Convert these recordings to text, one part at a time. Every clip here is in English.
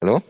Hallo?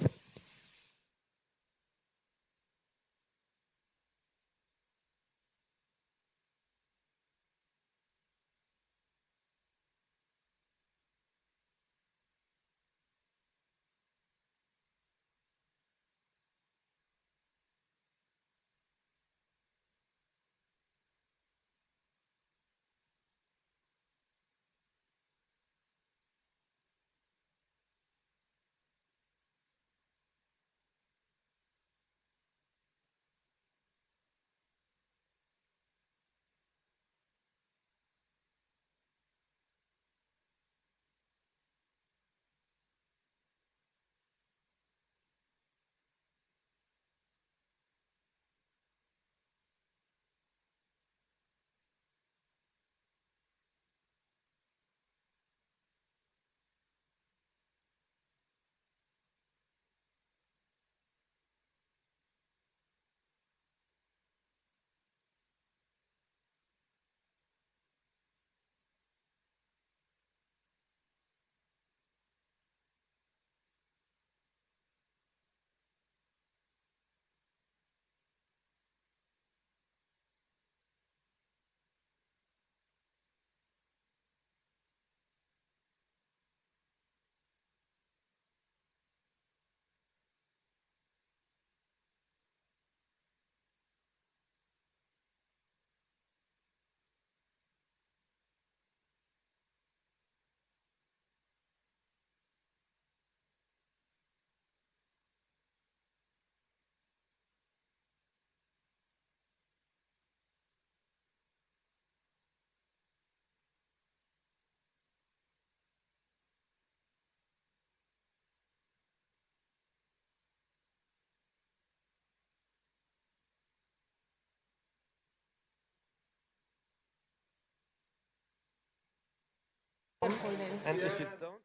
And if you don't,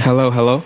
Hello, hello.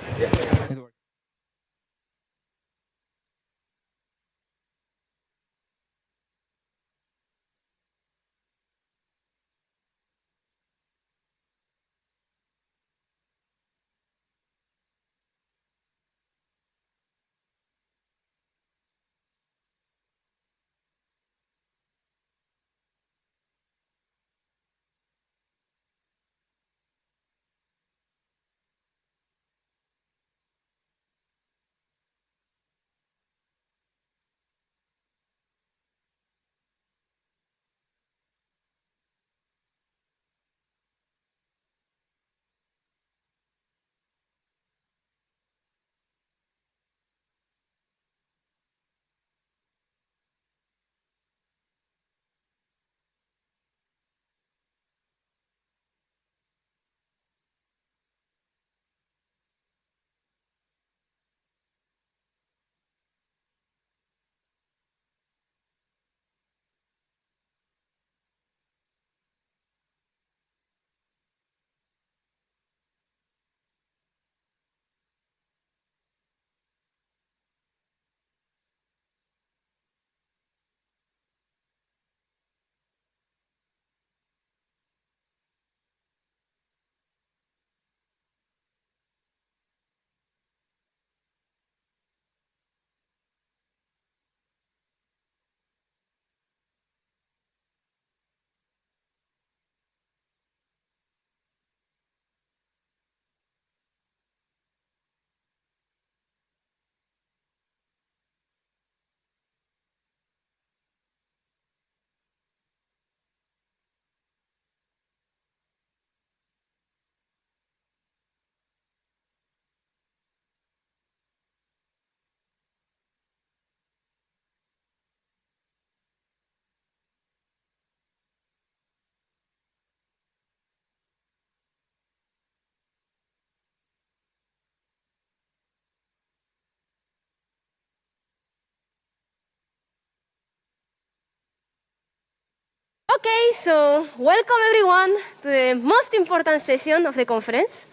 Okay, so welcome everyone to the most important session of the conference.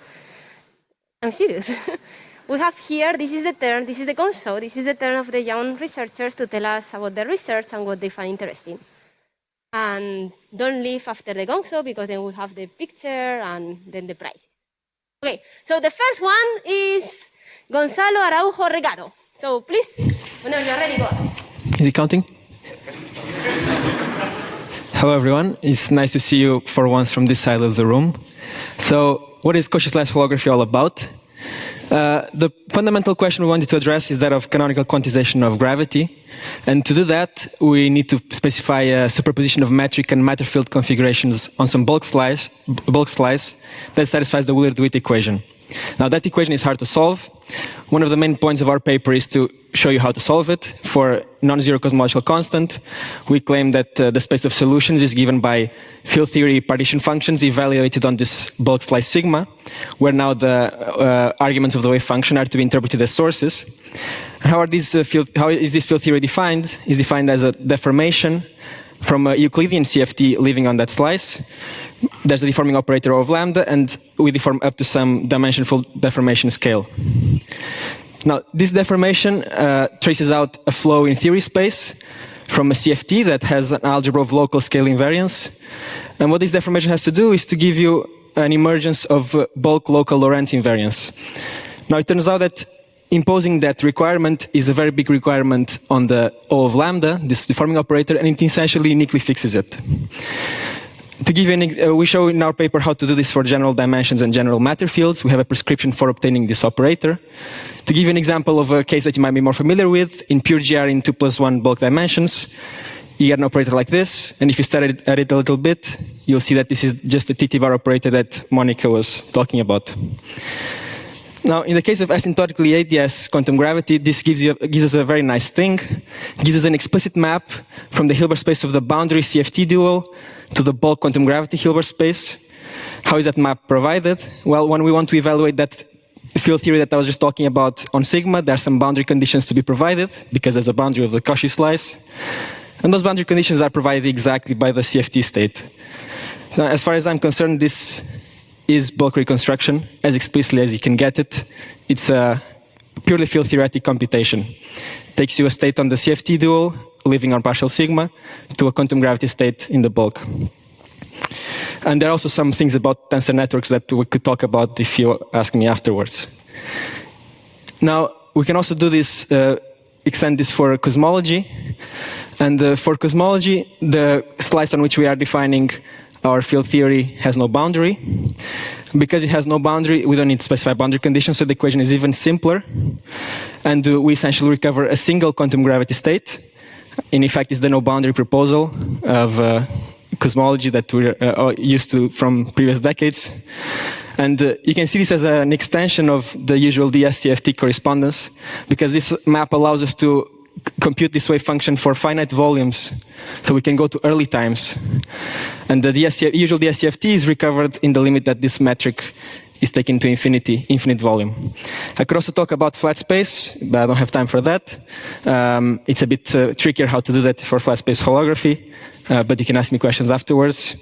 I'm serious. We have here, this is the Gong show, this is the turn of the young researchers to tell us about their research and what they find interesting. And don't leave after the Gong show because then we'll have the picture and then the prizes. Okay, so the first one is Gonzalo Araujo Regado. So please, whenever you're ready, go ahead. Is it counting? Hello, everyone. It's nice to see you for once from this side of the room. So, what is Cauchy/holography all about? The fundamental question we wanted to address is that of canonical quantization of gravity. And to do that, we need to specify a superposition of metric and matter field configurations on some bulk slice that satisfies the Wheeler-DeWitt equation. Now, that equation is hard to solve. One of the main points of our paper is to show you how to solve it. For non-zero cosmological constant, we claim that the space of solutions is given by field theory partition functions evaluated on this bulk slice sigma, where now the arguments of the wave function are to be interpreted as sources. How is this field theory defined? It's defined as a deformation from a Euclidean CFT living on that slice. There's a deforming operator of lambda, and we deform up to some dimensionful deformation scale. Now, this deformation traces out a flow in theory space from a CFT that has an algebra of local scale invariance. And what this deformation has to do is to give you an emergence of bulk local Lorentz invariance. Now, it turns out that imposing that requirement is a very big requirement on the O of lambda, this deforming operator, and it essentially uniquely fixes it. To give you we show in our paper how to do this for general dimensions and general matter fields. We have a prescription for obtaining this operator. To give you an example of a case that you might be more familiar with, in pure GR in 2+1 bulk dimensions, you get an operator like this, and if you study at it a little bit, you'll see that this is just a TT bar operator that Monica was talking about. Now, in the case of asymptotically ADS quantum gravity, this gives us a very nice thing. It gives us an explicit map from the Hilbert space of the boundary CFT dual to the bulk quantum gravity Hilbert space. How is that map provided? Well, when we want to evaluate that field theory that I was just talking about on sigma, there are some boundary conditions to be provided, because there's a boundary of the Cauchy slice. And those boundary conditions are provided exactly by the CFT state. Now, as far as I'm concerned, this is bulk reconstruction, as explicitly as you can get it. It's a purely field theoretic computation. It takes you a state on the CFT dual, living on partial sigma, to a quantum gravity state in the bulk. And there are also some things about tensor networks that we could talk about if you ask me afterwards. Now, we can also do this, extend this for cosmology. And for cosmology, the slice on which we are defining our field theory has no boundary. Because it has no boundary, we don't need to specify boundary conditions, so the equation is even simpler. And we essentially recover a single quantum gravity state. In effect, it's the no boundary proposal of cosmology that we're used to from previous decades. And you can see this as an extension of the usual ds-CFT correspondence, because this map allows us to compute this wave function for finite volumes, so we can go to early times. And the usual ds-CFT is recovered in the limit that this metric is taken to infinity, infinite volume. I could also talk about flat space, but I don't have time for that. It's a bit trickier how to do that for flat space holography, but you can ask me questions afterwards.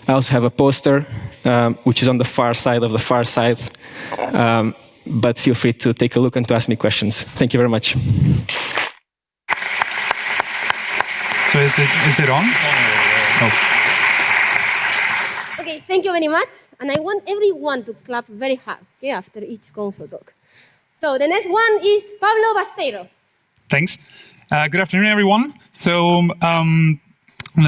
I also have a poster, which is on the far side of the far side, but feel free to take a look and to ask me questions. Thank you very much. So is it on? Oh. Okay, thank you very much. And I want everyone to clap very hard, okay, after each console talk. So the next one is Pablo Basteiro. Thanks. Good afternoon, everyone. So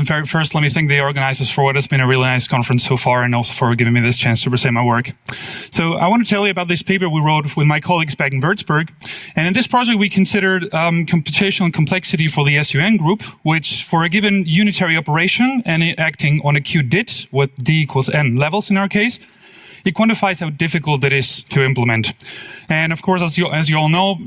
very first, let me thank the organizers for what has been a really nice conference so far, and also for giving me this chance to present my work. So I want to tell you about this paper we wrote with my colleagues back in Würzburg. And in this project, we considered computational complexity for the SUN group, which for a given unitary operation and acting on a qubit with d equals n levels in our case, it quantifies how difficult it is to implement. And of course, as you all know,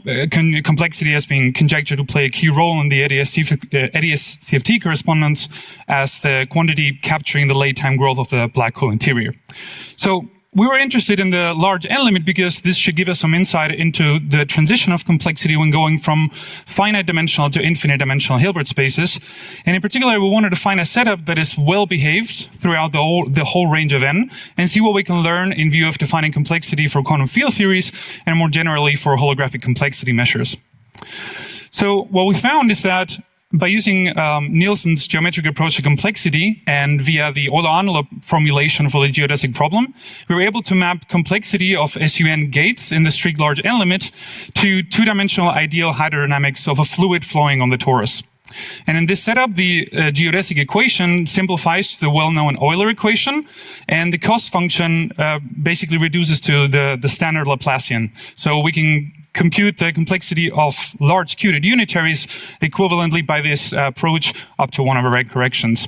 complexity has been conjectured to play a key role in the ds-CFT correspondence as the quantity capturing the late time growth of the black hole interior. So we were interested in the large n limit because this should give us some insight into the transition of complexity when going from finite dimensional to infinite dimensional Hilbert spaces. And in particular, we wanted to find a setup that is well behaved throughout the whole range of n, and see what we can learn in view of defining complexity for quantum field theories and more generally for holographic complexity measures. So what we found is that by using Nielsen's geometric approach to complexity and via the Euler-Arnold formulation for the geodesic problem, we were able to map complexity of SUN gates in the strict large n limit to two-dimensional ideal hydrodynamics of a fluid flowing on the torus. And in this setup, the geodesic equation simplifies the well-known Euler equation, and the cost function basically reduces to the standard Laplacian. So we can compute the complexity of large qubit unitaries equivalently by this approach up to 1 over rank corrections.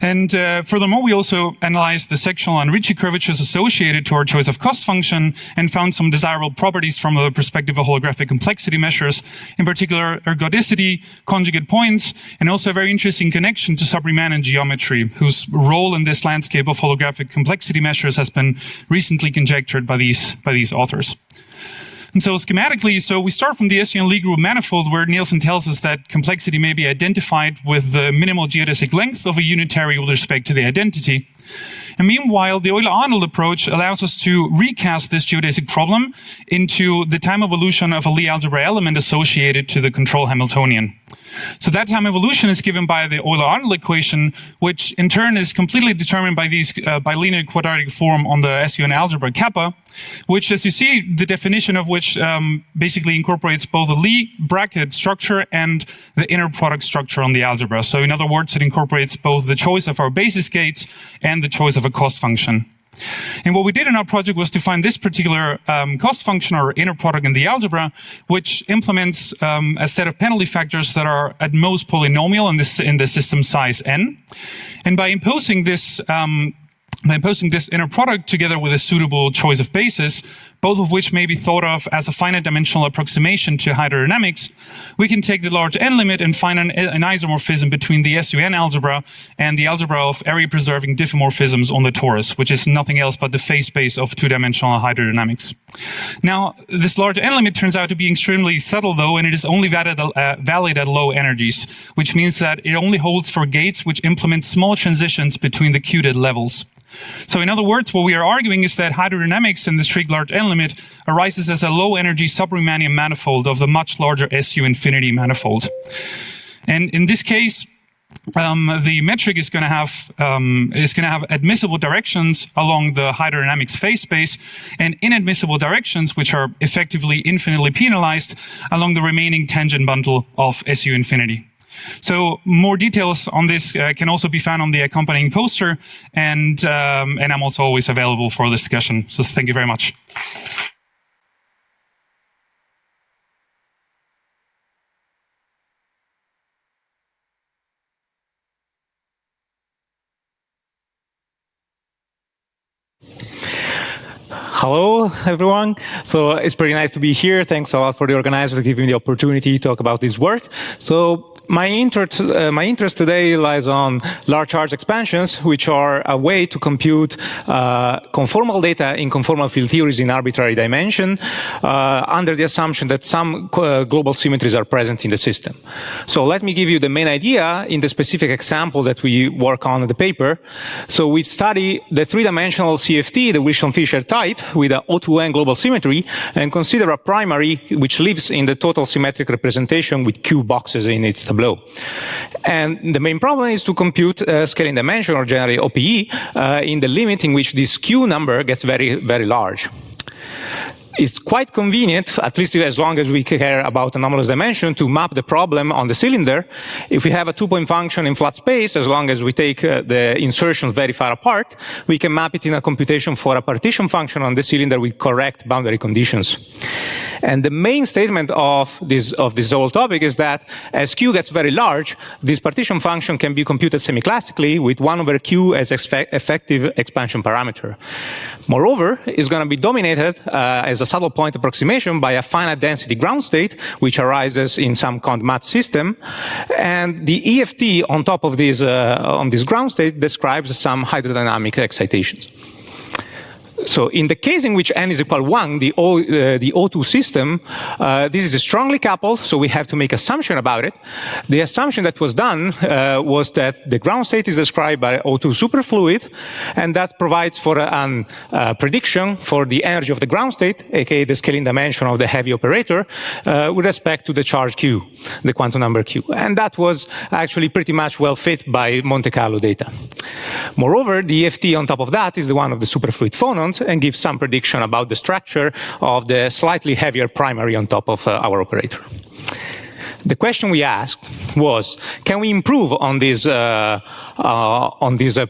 And furthermore, we also analyzed the sectional and Ricci curvatures associated to our choice of cost function and found some desirable properties from the perspective of holographic complexity measures, in particular ergodicity, conjugate points, and also a very interesting connection to sub-Riemann geometry, whose role in this landscape of holographic complexity measures has been recently conjectured by these authors. And so schematically, so we start from the SUN Lie group manifold, where Nielsen tells us that complexity may be identified with the minimal geodesic length of a unitary with respect to the identity. And meanwhile, the Euler-Arnold approach allows us to recast this geodesic problem into the time evolution of a Lie algebra element associated to the control Hamiltonian. So that time evolution is given by the Euler-Arnold equation, which in turn is completely determined by these bilinear quadratic form on the SUN algebra kappa, which, as you see, the definition of which basically incorporates both the Lie bracket structure and the inner product structure on the algebra. So in other words, it incorporates both the choice of our basis gates and the choice of a cost function. And what we did in our project was to find this particular cost function or inner product in the algebra, which implements a set of penalty factors that are at most polynomial in the system size n. And by imposing this inner product together with a suitable choice of basis, both of which may be thought of as a finite dimensional approximation to hydrodynamics, we can take the large n limit and find an isomorphism between the SUN algebra and the algebra of area-preserving diffeomorphisms on the torus, which is nothing else but the phase space of two-dimensional hydrodynamics. Now, this large n limit turns out to be extremely subtle, though, and it is only valid at low energies, which means that it only holds for gates which implement small transitions between the qubit levels. So in other words, what we are arguing is that hydrodynamics in the strict large N limit arises as a low energy sub-Riemannian manifold of the much larger SU infinity manifold. And in this case, the metric is going to have admissible directions along the hydrodynamics phase space and inadmissible directions, which are effectively infinitely penalized along the remaining tangent bundle of SU infinity. So more details on this can also be found on the accompanying poster, and I'm also always available for discussion. So thank you very much. Hello, everyone. So it's pretty nice to be here. Thanks a lot for the organizers giving me the opportunity to talk about this work. So my interest today lies on large charge expansions, which are a way to compute conformal data in conformal field theories in arbitrary dimension under the assumption that some global symmetries are present in the system. So let me give you the main idea in the specific example that we work on in the paper. So we study the three-dimensional CFT, the Wilson-Fisher type, with a O2N global symmetry, and consider a primary which lives in the total symmetric representation with Q boxes in its tableau. And the main problem is to compute scaling dimension, or generally OPE, in the limit in which this Q number gets very, very large. It's quite convenient, at least as long as we care about anomalous dimension, to map the problem on the cylinder. If we have a two-point function in flat space, as long as we take the insertions very far apart, we can map it in a computation for a partition function on the cylinder with correct boundary conditions. And the main statement of this whole topic is that as Q gets very large, this partition function can be computed semi-classically with 1 over Q as effective expansion parameter. Moreover, it's going to be dominated as a saddle point approximation by a finite density ground state, which arises in some Cond-Mat system. And the EFT on top of this, on this ground state describes some hydrodynamic excitations. So in the case in which n is equal 1, the O2 system, this is strongly coupled, so we have to make assumption about it. The assumption that was done was that the ground state is described by O2 superfluid, and that provides for a prediction for the energy of the ground state, aka the scaling dimension of the heavy operator, with respect to the charge Q, the quantum number Q. And that was actually pretty much well fit by Monte Carlo data. Moreover, the EFT on top of that is the one of the superfluid phonons, and gives some prediction about the structure of the slightly heavier primary on top of our operator. The question we asked was, can we improve on this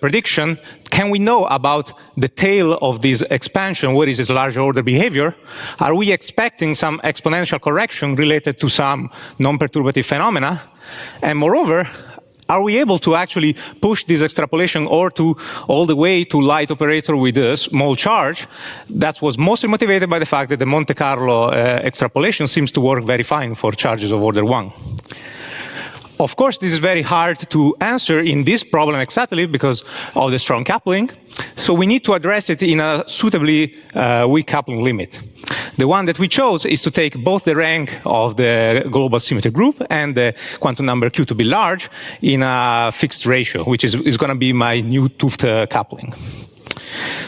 prediction? Can we know about the tail of this expansion? What is its large order behavior? Are we expecting some exponential correction related to some non-perturbative phenomena? And moreover, are we able to actually push this extrapolation all the way to light operator with a small charge? That was mostly motivated by the fact that the Monte Carlo extrapolation seems to work very fine for charges of order 1. Of course, this is very hard to answer in this problem exactly because of the strong coupling. So we need to address it in a suitably weak coupling limit. The one that we chose is to take both the rank of the global symmetry group and the quantum number Q to be large in a fixed ratio, which is going to be my new 't Hooft coupling.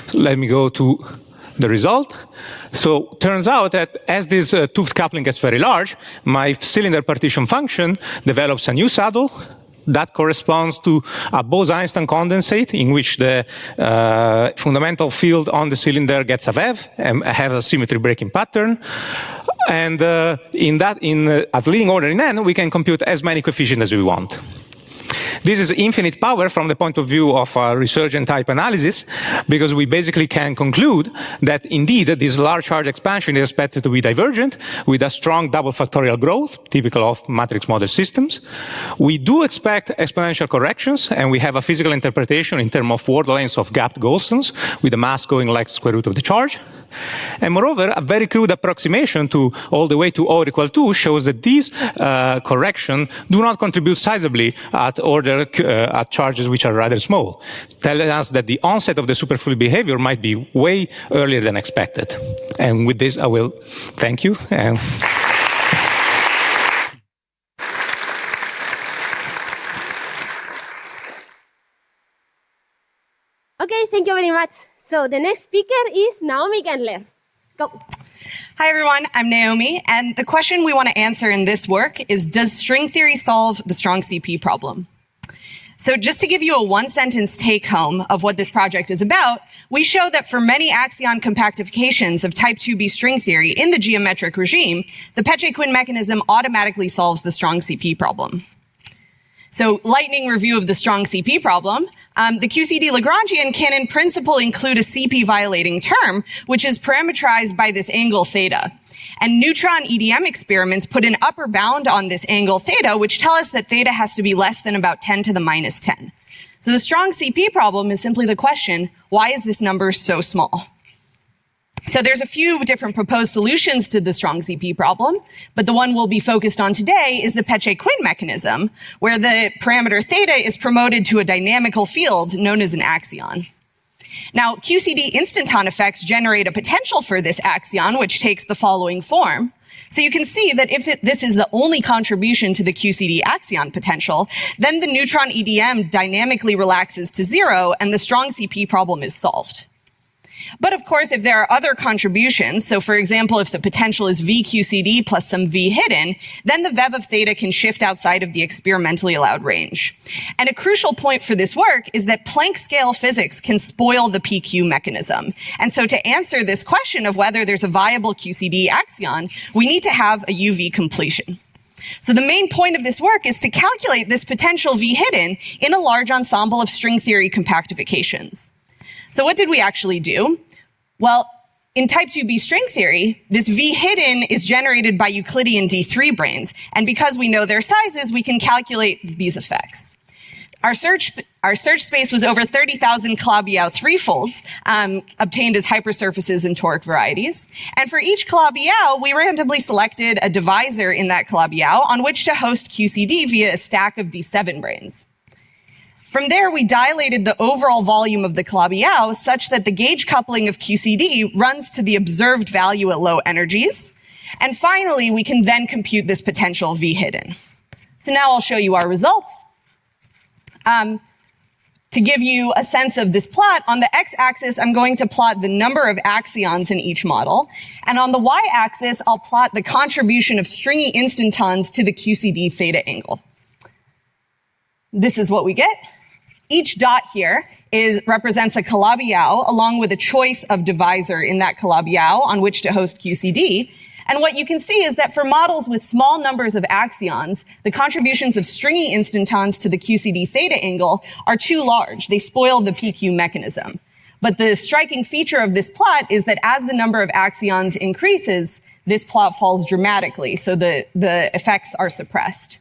So let me go to the result. So turns out that as this 't Hooft coupling gets very large, my cylinder partition function develops a new saddle that corresponds to a Bose-Einstein condensate in which the fundamental field on the cylinder gets a VEV and has a symmetry breaking pattern. And at leading order in n, we can compute as many coefficients as we want. This is infinite power from the point of view of resurgent type analysis, because we basically can conclude that indeed this large charge expansion is expected to be divergent with a strong double factorial growth, typical of matrix model systems. We do expect exponential corrections, and we have a physical interpretation in terms of word lengths of gapped Goldstones, with the mass going like square root of the charge. And moreover, a very crude approximation to all the way to O equal 2 shows that these corrections do not contribute sizably at charges which are rather small, telling us that the onset of the superfluid behavior might be way earlier than expected. And with this, I will thank you. And Okay, thank you very much. So the next speaker is Naomi Gendler. Go. Hi, everyone. I'm Naomi, and the question we want to answer in this work is, does string theory solve the strong CP problem? So just to give you a one-sentence take-home of what this project is about, we show that for many axion compactifications of type 2b string theory in the geometric regime, the Peccei-Quinn mechanism automatically solves the strong CP problem. So lightning review of the strong CP problem. The QCD Lagrangian can in principle include a CP violating term, which is parametrized by this angle theta. And neutron EDM experiments put an upper bound on this angle theta, which tell us that theta has to be less than about 10 to the minus 10. So the strong CP problem is simply the question, why is this number so small? So there's a few different proposed solutions to the strong CP problem, but the one we'll be focused on today is the Peccei-Quinn mechanism, where the parameter theta is promoted to a dynamical field known as an axion. Now, QCD instanton effects generate a potential for this axion, which takes the following form. So you can see that if this is the only contribution to the QCD axion potential, then the neutron EDM dynamically relaxes to 0, and the strong CP problem is solved. But of course, if there are other contributions, so for example, if the potential is VQCD plus some V hidden, then the VEV of theta can shift outside of the experimentally allowed range. And a crucial point for this work is that Planck scale physics can spoil the PQ mechanism. And so to answer this question of whether there's a viable QCD axion, we need to have a UV completion. So the main point of this work is to calculate this potential V hidden in a large ensemble of string theory compactifications. So what did we actually do? Well, in type 2b string theory, this V hidden is generated by Euclidean D3 branes. And because we know their sizes, we can calculate these effects. Our search space was over 30,000 Calabi-Yau threefolds, obtained as hypersurfaces and toric varieties. And for each Calabi-Yau, we randomly selected a divisor in that Calabi-Yau on which to host QCD via a stack of D7 branes. From there, we dilated the overall volume of the Calabi-Yau such that the gauge coupling of QCD runs to the observed value at low energies. And finally, we can then compute this potential V hidden. So now I'll show you our results. To give you a sense of this plot, on the x-axis, I'm going to plot the number of axions in each model. And on the y-axis, I'll plot the contribution of stringy instantons to the QCD theta angle. This is what we get. Each dot here represents a Calabi-Yau along with a choice of divisor in that Calabi-Yau on which to host QCD. And what you can see is that for models with small numbers of axions, the contributions of stringy instantons to the QCD theta angle are too large. They spoil the PQ mechanism. But the striking feature of this plot is that as the number of axions increases, this plot falls dramatically, so the effects are suppressed.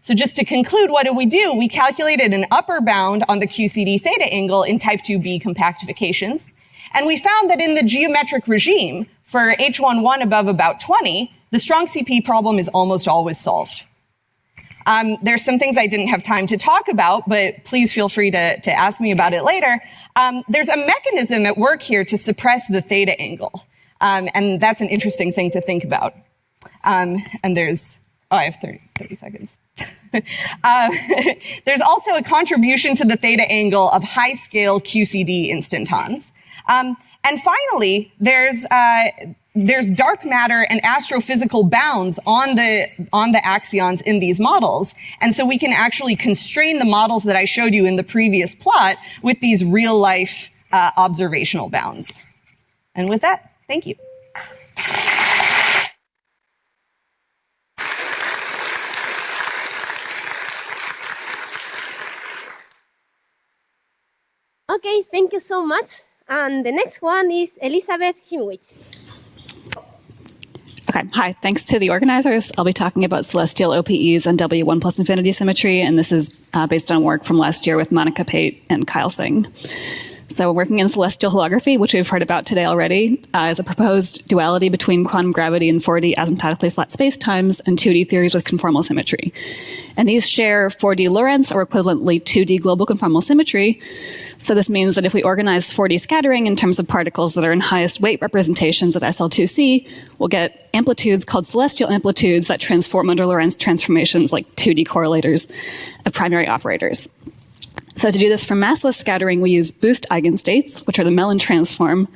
So just to conclude, what did we do? We calculated an upper bound on the QCD theta angle in type 2b compactifications. And we found that in the geometric regime, for H11 above about 20, the strong CP problem is almost always solved. There's some things I didn't have time to talk about, but please feel free to ask me about it later. There's a mechanism at work here to suppress the theta angle. And that's an interesting thing to think about. And there's, I have 30 seconds. There's also a contribution to the theta angle of high-scale QCD instantons. And finally, there's dark matter and astrophysical bounds on the axions in these models. And so we can actually constrain the models that I showed you in the previous plot with these real-life observational bounds. And with that, thank you. Okay, thank you so much. And the next one is Elizabeth Himowich. Okay, hi. Thanks to the organizers. I'll be talking about celestial OPEs and W1 plus infinity symmetry, and this is based on work from last year with Monica Pate and Kyle Singh. So working in celestial holography, which we've heard about today already, is a proposed duality between quantum gravity and 4D asymptotically flat spacetimes and 2D theories with conformal symmetry. And these share 4D Lorentz or equivalently 2D global conformal symmetry. So this means that if we organize 4D scattering in terms of particles that are in highest weight representations of SL2C, we'll get amplitudes called celestial amplitudes that transform under Lorentz transformations like 2D correlators of primary operators. So to do this for massless scattering, we use boost eigenstates, which are the Mellin transform,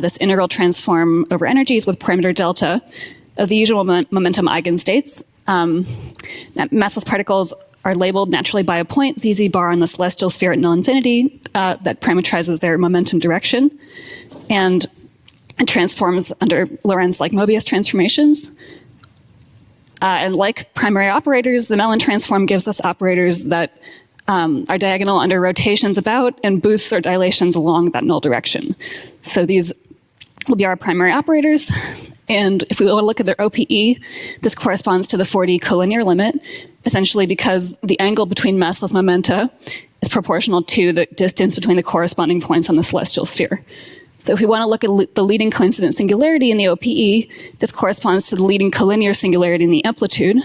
this integral transform over energies with parameter delta of the usual momentum eigenstates. Massless particles are labeled naturally by a point, ZZ bar on the celestial sphere at null infinity, that parametrizes their momentum direction. And it transforms under Lorentz-like Mobius transformations. And like primary operators, the Mellin transform gives us operators that are diagonal under rotations about and boosts or dilations along that null direction. So these will be our primary operators. And if we want to look at their OPE, this corresponds to the 4D collinear limit, essentially because the angle between massless momenta is proportional to the distance between the corresponding points on the celestial sphere. So if we want to look at the leading coincident singularity in the OPE, this corresponds to the leading collinear singularity in the amplitude,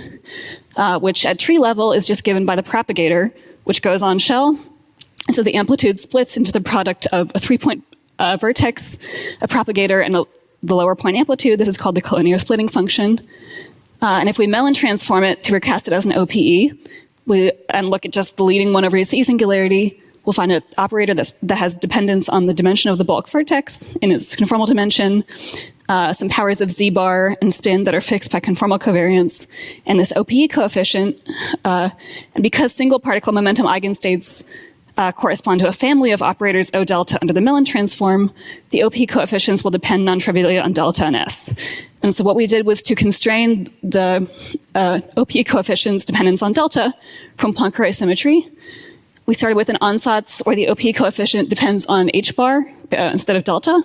which at tree level is just given by the propagator, which goes on shell. And so the amplitude splits into the product of a 3-point vertex, a propagator, and the lower point amplitude. This is called the collinear splitting function. And if we Mellin transform it to recast it as an OPE, and look at just the leading 1 over C singularity, we'll find an operator that has dependence on the dimension of the bulk vertex in its conformal dimension, some powers of Z bar and spin that are fixed by conformal covariance, and this OPE coefficient. And because single particle momentum eigenstates correspond to a family of operators O delta under the Mellin transform, the OPE coefficients will depend non-trivially on delta and S. And so what we did was to constrain the OPE coefficients dependence on delta from Poincare symmetry. We started with an ansatz where the OPE coefficient depends on H bar instead of delta.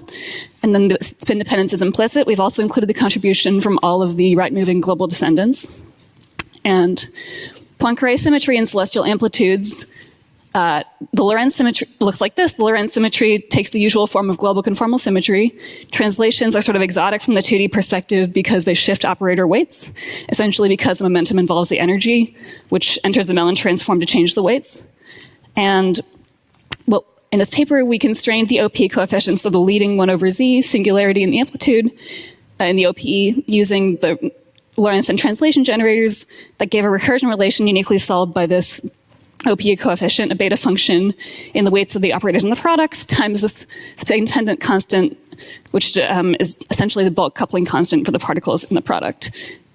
And then the spin dependence is implicit. We've also included the contribution from all of the right-moving global descendants. And Poincare symmetry in celestial amplitudes, the Lorentz symmetry looks like this. The Lorentz symmetry takes the usual form of global conformal symmetry. Translations are sort of exotic from the 2D perspective because they shift operator weights, essentially because the momentum involves the energy, which enters the Mellin transform to change the weights. And well, in this paper, we constrained the OPE coefficients of the leading 1 over Z singularity in the amplitude in the OPE using the Lorentz and translation generators that gave a recursion relation uniquely solved by this OPE coefficient, a beta function in the weights of the operators in the products times this spin-dependent constant, which is essentially the bulk coupling constant for the particles in the product.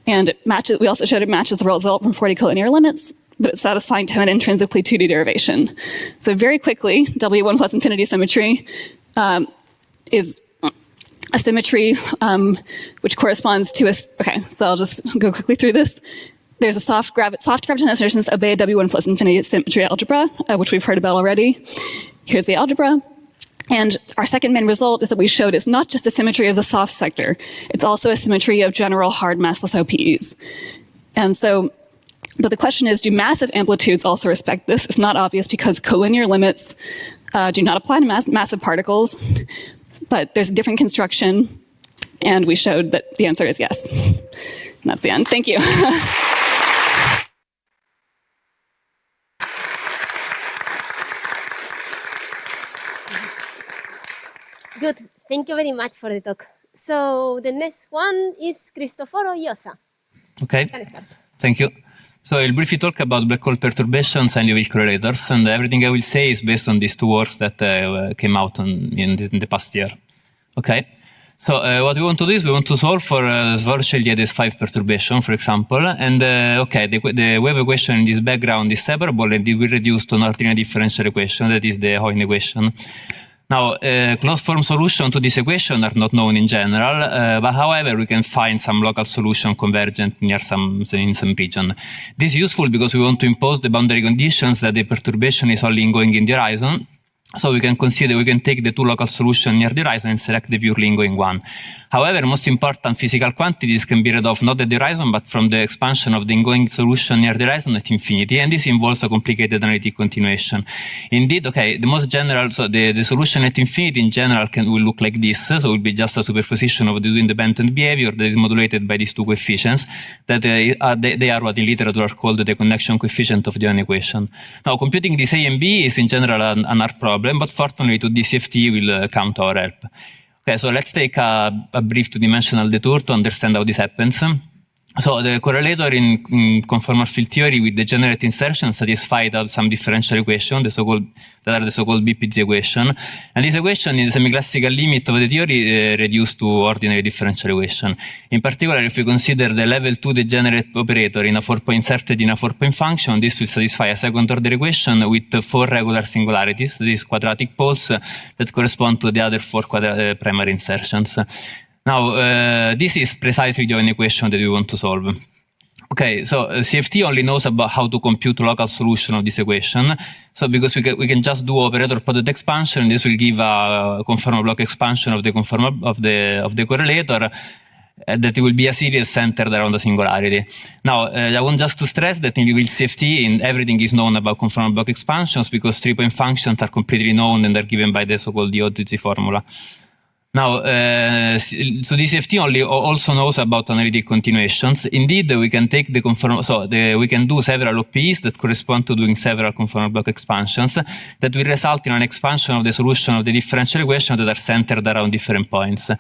And it matches, we also showed it matches the result from 4D collinear limits, but it's satisfying to an intrinsically 2D derivation. So very quickly, W1 plus infinity symmetry is a symmetry which corresponds to a, okay, so I'll just go quickly through this. There's a soft gravitational associations obey W1 plus infinity symmetry algebra, which we've heard about already. Here's the algebra. And our second main result is that we showed it's not just a symmetry of the soft sector, it's also a symmetry of general hard massless OPEs. And so, but the question is, do massive amplitudes also respect this? It's not obvious because collinear limits do not apply to massive particles, but there's a different construction, and we showed that the answer is yes. And that's the end. Thank you. Good. Thank you very much for the talk. So the next one is Cristoforo Iosa. Okay. Thank you. So I'll briefly talk about black hole perturbations and UV correlators, and everything I will say is based on these two works that came out in the past year. Okay. So what we want to do is we want to solve for Schwarzschild 5 perturbation, for example, and okay, the wave equation in this background is separable, and it will reduce to an ordinary differential equation, that is the Hoyne equation. Now, closed form solutions to this equation are not known in general, but however, we can find some local solution convergent near in some region. This is useful because we want to impose the boundary conditions that the perturbation is only going in the horizon. So we can take the two local solutions near the horizon and select the purely ingoing one. However, most important physical quantities can be read off not at the horizon, but from the expansion of the ingoing solution near the horizon at infinity, and this involves a complicated analytic continuation. Indeed, okay, the most general, so the solution at infinity in general will look like this, so it will be just a superposition of the two independent behavior that is modulated by these two coefficients, that they are what in literature are called the connection coefficient of the Hoyne equation. Now, computing this A and B is in general an hard problem, but fortunately to DCFT will come to our help. Okay, so let's take a brief two-dimensional detour to understand how this happens. So the correlator in conformal field theory with degenerate insertion satisfied some differential equation, the so-called BPZ equation. And this equation is a semi-classical limit of the theory reduced to ordinary differential equation. In particular, if we consider the level 2 degenerate operator in a 4-point inserted in a 4-point function, this will satisfy a second order equation with 4 regular singularities, these quadratic poles that correspond to the other 4 primary insertions. Now, this is precisely the only equation that we want to solve. Okay, so CFT only knows about how to compute local solution of this equation. So because we can just do operator product expansion, this will give a conformal block expansion of the conformal of the correlator that will be a series centered around a singularity. Now, I want just to stress that in real CFT, everything is known about conformal block expansions because 3-point functions are completely known and are given by the so-called DOZZ formula. Now, so the CFT also knows about analytic continuations. Indeed, we can take the conformal, we can do several OPs that correspond to doing several conformal block expansions that will result in an expansion of the solution of the differential equation that are centered around different points.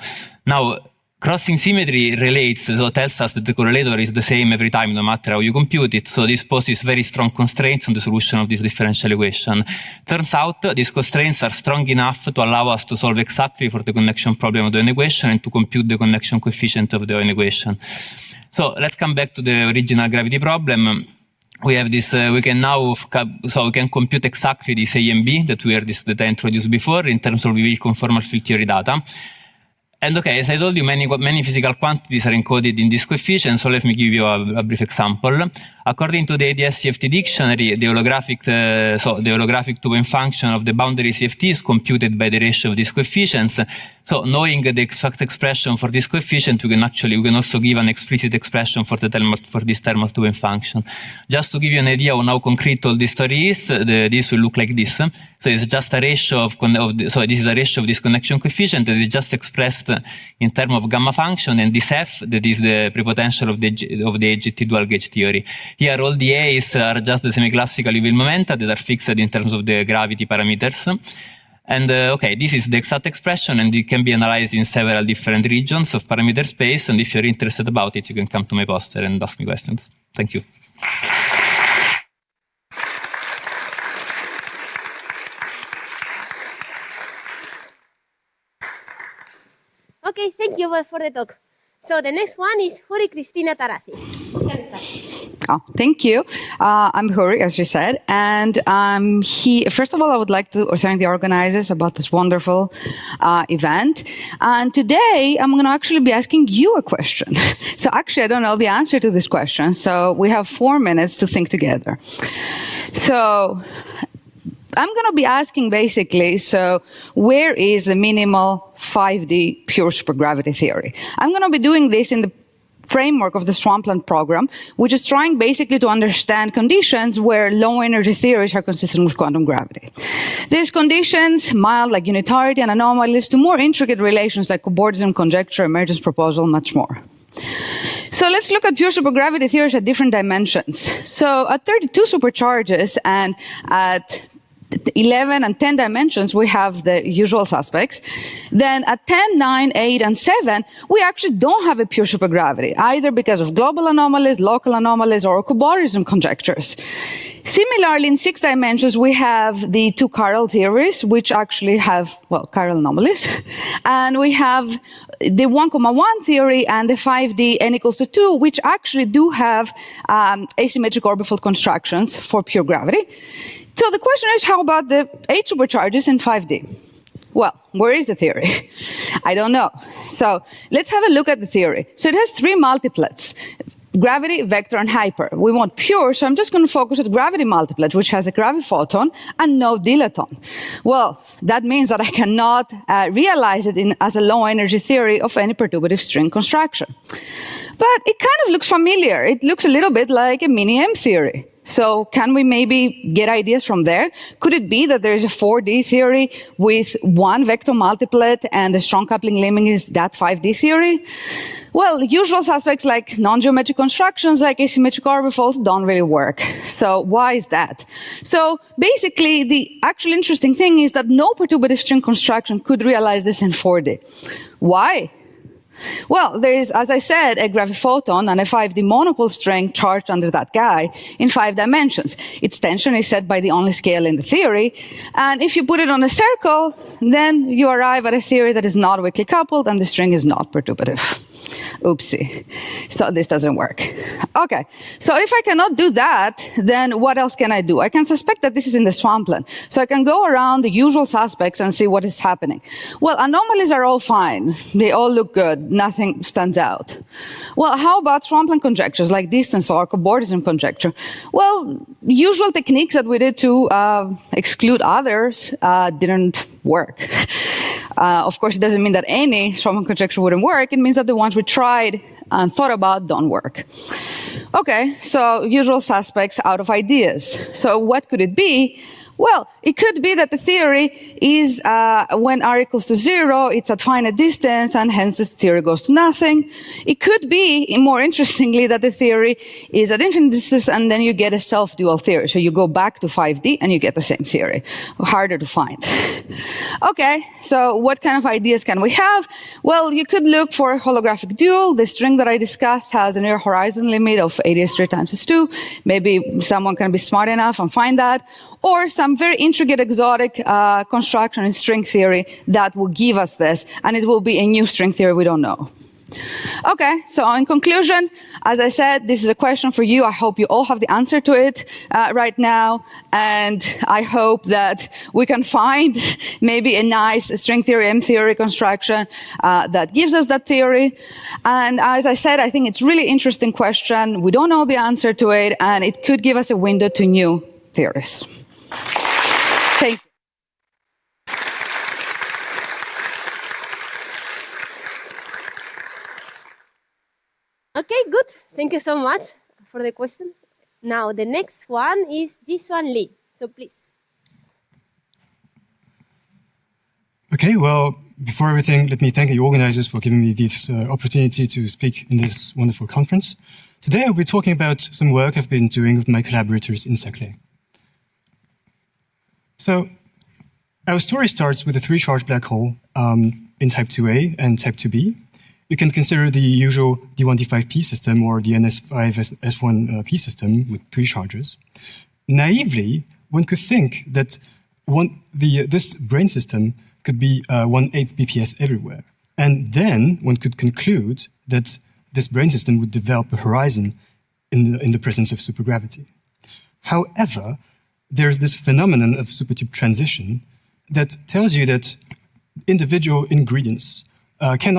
Now, crossing symmetry relates, so tells us that the correlator is the same every time, no matter how you compute it. So this poses very strong constraints on the solution of this differential equation. Turns out these constraints are strong enough to allow us to solve exactly for the connection problem of the equation and to compute the connection coefficient of the equation. So let's come back to the original gravity problem. We have this, we can now, we can compute exactly this A and B that I introduced before in terms of real conformal field theory data. And okay, as I told you, many physical quantities are encoded in this coefficient, so let me give you a brief example. According to the ADS CFT dictionary, the holographic 2-point function of the boundary CFT is computed by the ratio of these coefficients. So knowing the exact expression for this coefficient, we can also give an explicit expression for this thermal 2-point function. Just to give you an idea on how concrete all this story is, this will look like this. So it's just a ratio this is a ratio of this connection coefficient that is just expressed in terms of gamma function, and this F, that is the prepotential of the AGT dual gauge theory. Here, all the A's are just the semi-classical Liouville momenta that are fixed in terms of the gravity parameters. And okay, this is the exact expression, and it can be analyzed in several different regions of parameter space. And if you're interested about it, you can come to my poster and ask me questions. Thank you. Okay, thank you for the talk. So the next one is Huri Cristina Tarazzi. Oh, thank you. I'm Huri, as you said, and first of all, I would like to thank the organizers about this wonderful event. And today, I'm going to actually be asking you a question. So actually, I don't know the answer to this question, so we have 4 minutes to think together. So I'm going to be asking basically, so where is the minimal 5D pure supergravity theory? I'm going to be doing this in the framework of the Swampland program, which is trying basically to understand conditions where low energy theories are consistent with quantum gravity. These conditions, mild like unitarity and anomalies, to more intricate relations like cobordism, conjecture, emergence proposal, much more. So let's look at pure supergravity theories at different dimensions. So at 32 supercharges and at 11 and 10 dimensions, we have the usual suspects. Then at 10, 9, 8, and 7, we actually don't have a pure supergravity, either because of global anomalies, local anomalies, or cobordism conjectures. Similarly, in 6 dimensions, we have the 2 chiral theories, which actually have, well, chiral anomalies. And we have the 1,1 theory and the 5D n equals to 2, which actually do have asymmetric orbifold constructions for pure gravity. So the question is, how about the 8 supercharges in 5D? Well, where is the theory? I don't know. So let's have a look at the theory. So it has 3 multiplets: gravity, vector, and hyper. We want pure, so I'm just going to focus on gravity multiplet, which has a graviphoton and no dilaton. Well, that means that I cannot realize it as a low energy theory of any perturbative string construction. But it kind of looks familiar. It looks a little bit like a mini M theory. So can we maybe get ideas from there? Could it be that there is a 4D theory with 1 vector multiplet and the strong coupling limit is that 5D theory? Well, the usual suspects like non-geometric constructions like asymmetric orbifolds don't really work. So why is that? So basically, the actual interesting thing is that no perturbative string construction could realize this in 4D. Why? Well, there is, as I said, a graviphoton and a 5D monopole string charged under that guy in 5 dimensions. Its tension is set by the only scale in the theory. And if you put it on a circle, then you arrive at a theory that is not weakly coupled and the string is not perturbative. Oopsie. So this doesn't work. Okay. So if I cannot do that, then what else can I do? I can suspect that this is in the Swampland. So I can go around the usual suspects and see what is happening. Well, anomalies are all fine. They all look good. Nothing stands out. Well, how about Swampland conjectures like distance or cobordism conjecture? Well, usual techniques that we did to exclude others didn't work. Of course, it doesn't mean that any Swampland conjecture wouldn't work. It means that the ones we tried and thought about don't work. Okay, so usual suspects out of ideas. So what could it be? Well, it could be that the theory is when r equals to 0, it's at finite distance, and hence this theory goes to nothing. It could be, more interestingly, that the theory is at infinite distance, and then you get a self-dual theory. So you go back to 5D, and you get the same theory. Harder to find. Okay, so what kind of ideas can we have? Well, you could look for a holographic dual. The string that I discussed has a near horizon limit of 83 times S2. Maybe someone can be smart enough and find that. Or some very intricate, exotic construction in string theory that will give us this, and it will be a new string theory we don't know. Okay, so in conclusion, as I said, this is a question for you. I hope you all have the answer to it right now, and I hope that we can find maybe a nice string theory, M theory construction that gives us that theory. And as I said, I think it's a really interesting question. We don't know the answer to it, and it could give us a window to new theories. Thank you. Okay, good. Thank you so much for the question. Now, the next one is Jiswan Lee. So please. Okay, well, before everything, let me thank the organizers for giving me this opportunity to speak in this wonderful conference. Today, I'll be talking about some work I've been doing with my collaborators in Saclay. So, our story starts with a 3-charge black hole in type 2a and type 2b. You can consider the usual D1, D5p system or the NS5 S1p system with 3 charges. Naively, one could think that this brane system could be 1/8 BPS everywhere. And then one could conclude that this brane system would develop a horizon in the presence of supergravity. However, there's this phenomenon of supertube transition that tells you that individual ingredients can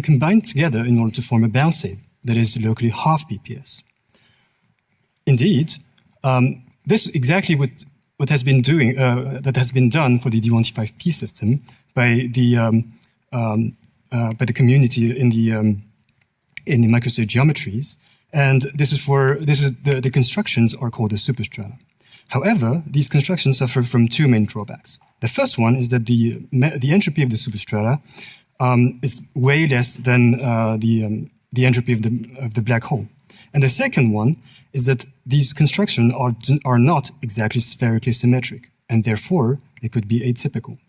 combine together in order to form a bound state that is locally half BPS. Indeed, this is exactly what has been done for the D1, D5p system by the community in the microstate geometries, and the constructions are called the superstrata. However, these constructions suffer from 2 main drawbacks. The first one is that the entropy of the superstrata is way less than the entropy of the black hole. And the second one is that these constructions are not exactly spherically symmetric, and therefore they could be atypical.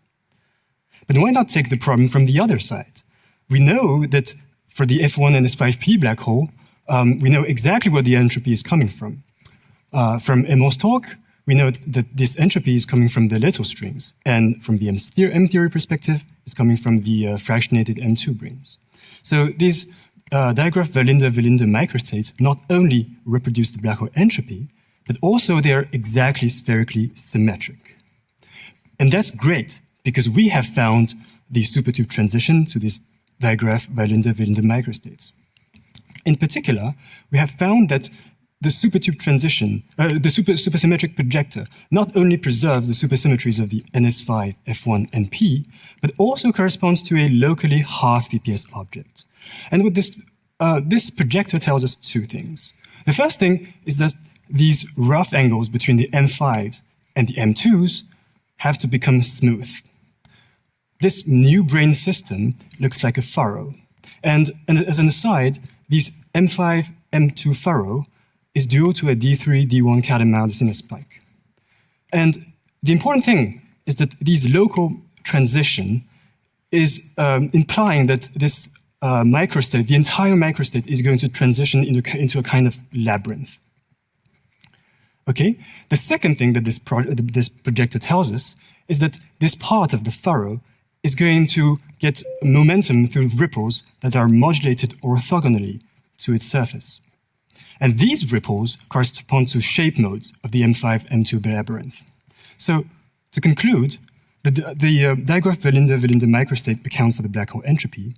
But why not take the problem from the other side? We know that for the F1 and S5p black hole, we know exactly where the entropy is coming from. From Emil's talk, we know that this entropy is coming from the little strings, and from the M theory perspective, it's coming from the fractionated M2 branes. So these Digraph-Verlinde microstates not only reproduce the black hole entropy, but also they are exactly spherically symmetric. And that's great, because we have found the supertube transition to these Digraph-Verlinde microstates. In particular, we have found that the supertube transition, the supersymmetric projector, not only preserves the supersymmetries of the NS5, F1, and P, but also corresponds to a locally half BPS object. And with this projector tells us 2 things. The first thing is that these rough angles between the M5s and the M2s have to become smooth. This new brane system looks like a furrow. And as an aside, this M5, M2 furrow is due to a D3, D1 Catamount in a spike. And the important thing is that these local transition is implying that this microstate, the entire microstate, is going to transition into a kind of labyrinth. Okay. The second thing that this projector tells us is that this part of the furrow is going to get momentum through ripples that are modulated orthogonally to its surface. And these ripples correspond to shape modes of the M5, M2 labyrinth. So, to conclude, the Digraph-Verlinde microstate account for the black hole entropy,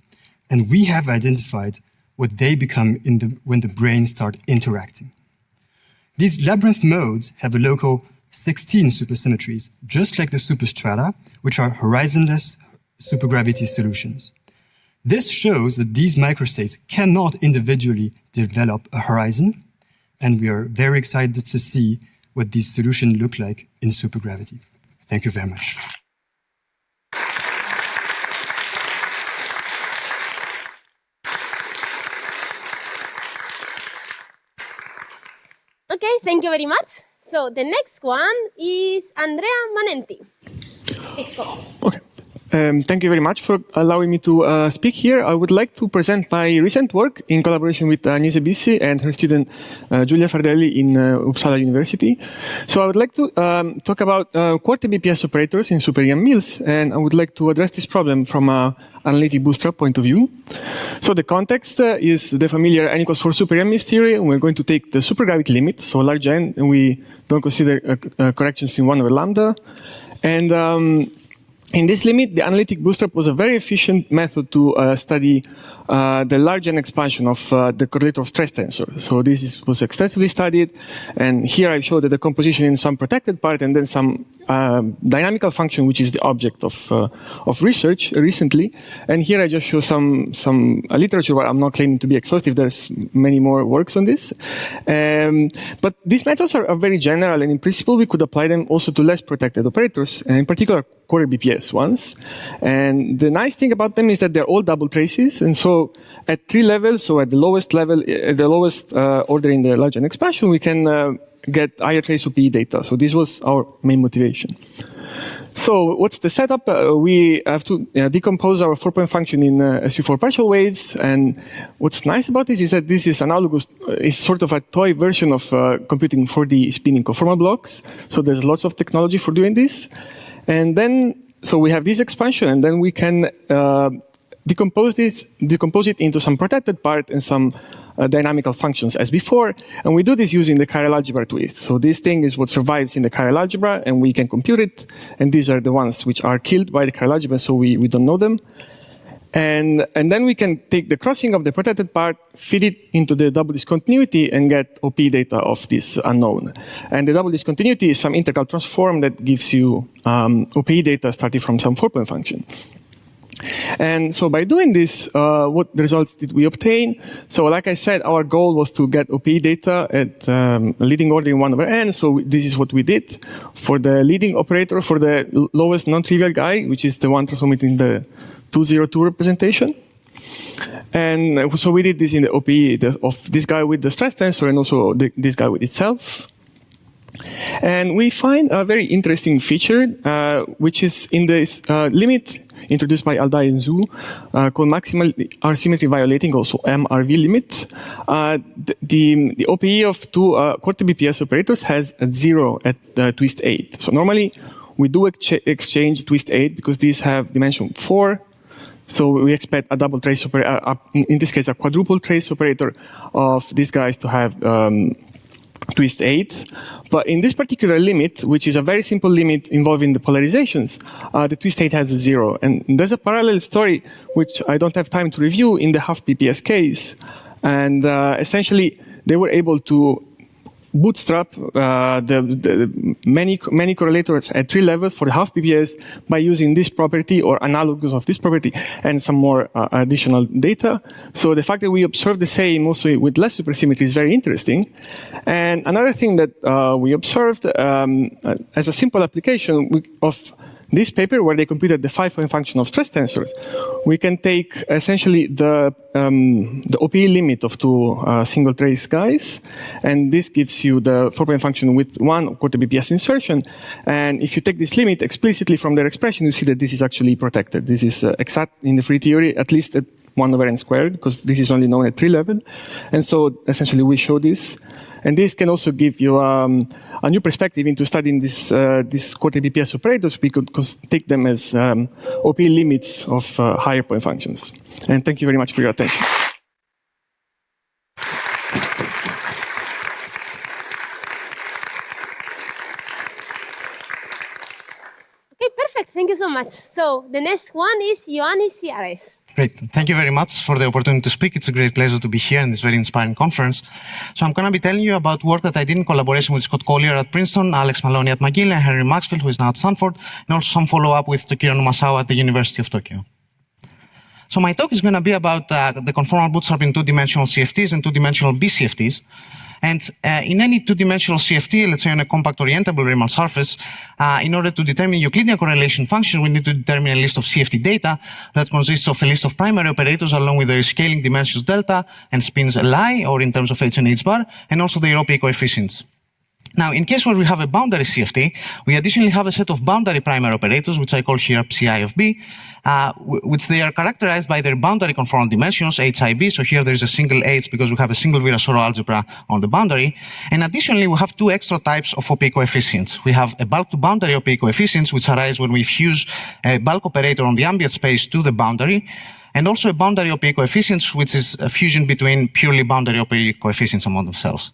and we have identified what they become when the brains start interacting. These labyrinth modes have a local 16 supersymmetries, just like the superstrata, which are horizonless supergravity solutions. This shows that these microstates cannot individually develop a horizon, and we are very excited to see what these solutions look like in supergravity. Thank you very much. Okay, thank you very much. So the next one is Andrea Manenti. Please go. Okay. Thank you very much for allowing me to speak here. I would like to present my recent work in collaboration with Agnese Bissi and her student Giulia Fardelli in Uppsala University. So I would like to talk about Quarter-BPS operators in super-EM mills, and I would like to address this problem from an analytic bootstrap point of view. So the context is the familiar n equals 4 super-EM mills theory, and we're going to take the supergravity limit, so large n, and we don't consider corrections in 1 over lambda. And in this limit, the analytic bootstrap was a very efficient method to study the large n expansion of the correlator of stress tensor. So this was extensively studied, and here I show the decomposition in some protected part and then some dynamical function, which is the object of research recently. And here I just show some literature, but I'm not claiming to be exhaustive. There's many more works on this. But these methods are very general, and in principle, we could apply them also to less protected operators, and in particular, Quarter-BPS ones. And the nice thing about them is that they're all double traces. And so at 3 levels, so at the lowest level, at the lowest order in the large n expansion, we can get higher trace OPE data. So this was our main motivation. So what's the setup? We have to decompose our 4-point function in SU4 partial waves. And what's nice about this is that this is analogous, is sort of a toy version of computing 4D spinning conformal blocks. So there's lots of technology for doing this. And then, so we have this expansion, and then we can decompose it into some protected part and some dynamical functions as before. And we do this using the chiral algebra twist. So this thing is what survives in the chiral algebra, and we can compute it. And these are the ones which are killed by the chiral algebra, so we don't know them. And then we can take the crossing of the protected part, feed it into the double discontinuity, and get OPE data of this unknown. And the double discontinuity is some integral transform that gives you OPE data starting from some 4-point function. And so by doing this, what results did we obtain? So like I said, our goal was to get OPE data at leading order in 1 over n. So this is what we did for the leading operator, for the lowest non-trivial guy, which is the one transformed in the 202 representation. And so we did this in the OPE of this guy with the stress tensor and also this guy with itself. And we find a very interesting feature, which is in this limit introduced by Aldai and Zhu, called maximal R-symmetry violating, also MRV limit. The OPE of 2 Quarter-BPS operators has a 0 at twist 8. So normally we do exchange twist 8 because these have dimension 4. So we expect a double trace operator, in this case a quadruple trace operator of these guys to have twist 8. But in this particular limit, which is a very simple limit involving the polarizations, the twist 8 has a 0. And there's a parallel story, which I don't have time to review, in the half-BPS case. And essentially, they were able to bootstrap the many correlators at 3 levels for the half-BPS by using this property or analogous of this property and some more additional data. So the fact that we observe the same also with less supersymmetry is very interesting. And another thing that we observed as a simple application of this paper, where they computed the 5-point function of stress tensors, we can take essentially the OPE limit of two single trace guys, and this gives you the 4-point function with one Quarter-BPS insertion. And if you take this limit explicitly from their expression, you see that this is actually protected. This is exact in the free theory, at least at 1/n², because this is only known at 3 level. And so essentially we show this. And this can also give you a new perspective into studying these Quarter-BPS operators. We could take them as OP limits of higher point functions. And thank you very much for your attention. Okay, perfect. Thank you so much. So the next one is Ioannis Siares. Great. Thank you very much for the opportunity to speak. It's a great pleasure to be here in this very inspiring conference. So I'm going to be telling you about work that I did in collaboration with Scott Collier at Princeton, Alex Maloney at McGill, and Henry Maxfield, who is now at Stanford, and also some follow-up with Tokiro Numasawa at the University of Tokyo. So my talk is going to be about the conformal bootstrap in two-dimensional CFTs and two-dimensional BCFTs. And in any two-dimensional CFT, let's say on a compact orientable Riemann surface, in order to determine Euclidean correlation function, we need to determine a list of CFT data that consists of a list of primary operators along with their scaling dimensions delta and spins Li, or in terms of H and H bar, and also their OPE coefficients. Now, in case where we have a boundary CFT, we additionally have a set of boundary primary operators, which I call here Psi of B, which they are characterized by their boundary conformal dimensions, HIB. So here there's a single H because we have a single Virasoro algebra on the boundary. And additionally, we have two extra types of OPE coefficients. We have a bulk to boundary OPE coefficients, which arise when we fuse a bulk operator on the ambient space to the boundary, and also a boundary OPE coefficients, which is a fusion between purely boundary OPE coefficients among themselves.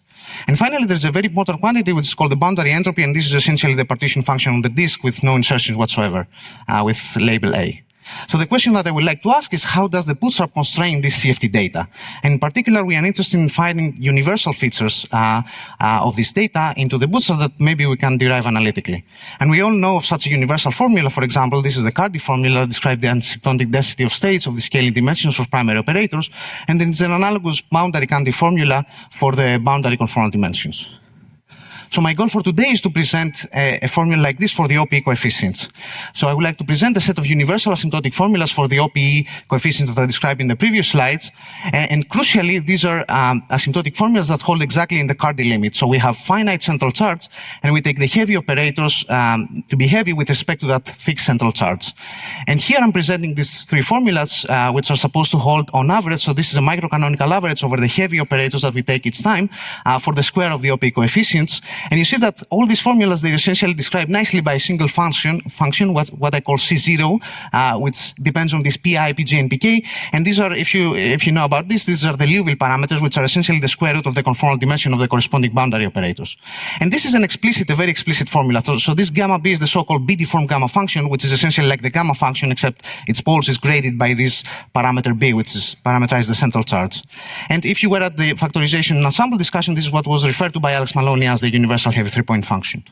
And finally, there's a very important quantity which is called the boundary entropy, and this is essentially the partition function on the disk with no insertions whatsoever, with label A. So the question that I would like to ask is, how does the bootstrap constrain this CFT data? And in particular, we are interested in finding universal features of this data into the bootstrap that maybe we can derive analytically. And we all know of such a universal formula. For example, this is the Cardi formula that describes the asymptotic density of states of the scaling dimensions of primary operators. And then it's an analogous boundary Candy formula for the boundary conformal dimensions. So my goal for today is to present a formula like this for the OPE coefficients. So I would like to present a set of universal asymptotic formulas for the OPE coefficients that I described in the previous slides. And crucially, these are asymptotic formulas that hold exactly in the Cardi limit. So we have finite central charge, and we take the heavy operators to be heavy with respect to that fixed central charge. And here I'm presenting these three formulas, which are supposed to hold on average. So this is a microcanonical average over the heavy operators that we take each time for the square of the OPE coefficients. And you see that all these formulas, they're essentially described nicely by a single function what I call C0, which depends on this PI, PJ, and PK. And these are, if you know about this, these are the Liouville parameters, which are essentially the square root of the conformal dimension of the corresponding boundary operators. And this is a very explicit formula. So this gamma B is the so-called B-deformed gamma function, which is essentially like the gamma function, except its poles is graded by this parameter B, which is parameterized the central charge. And if you were at the factorization and ensemble discussion, this is what was referred to by Alex Maloney as the universal heavy three-point function.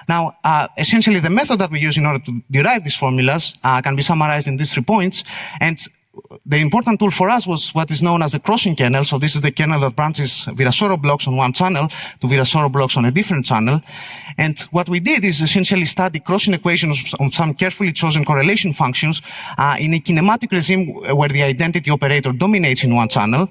Now, essentially, the method that we use in order to derive these formulas can be summarized in these 3 points. And the important tool for us was what is known as the crossing kernel. So this is the kernel that branches Virasoro blocks on one channel to Virasoro blocks on a different channel. And what we did is essentially study crossing equations on some carefully chosen correlation functions in a kinematic regime where the identity operator dominates in one channel.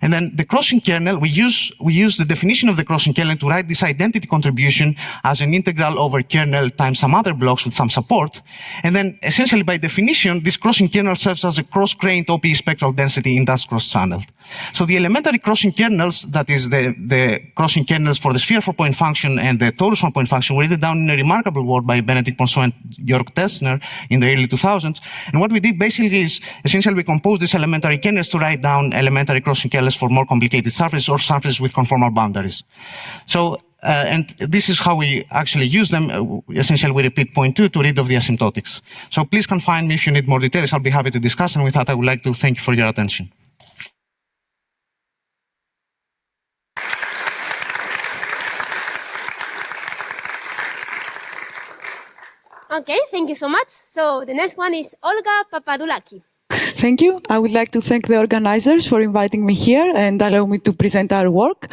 And then the crossing kernel, we use the definition of the crossing kernel to write this identity contribution as an integral over kernel times some other blocks with some support. And then essentially by definition, this crossing kernel serves as a cross-grained OPE spectral density in that cross-channeled. So the elementary crossing kernels, that is the crossing kernels for the sphere 4-point function and the torus 1-point function, were written down in a remarkable work by Benedict Ponceau and Jörg Tessner in the early 2000s. And what we did basically is essentially we composed these elementary kernels to write down elementary crossing kernels for more complicated surfaces or surfaces with conformal boundaries. So and this is how we actually use them. Essentially, we repeat point 2 to rid of the asymptotics. So please confine me if you need more details. I'll be happy to discuss. And with that, I would like to thank you for your attention. Okay, thank you so much. So the next one is Olga Papadoulaki. Thank you. I would like to thank the organizers for inviting me here and allow me to present our work.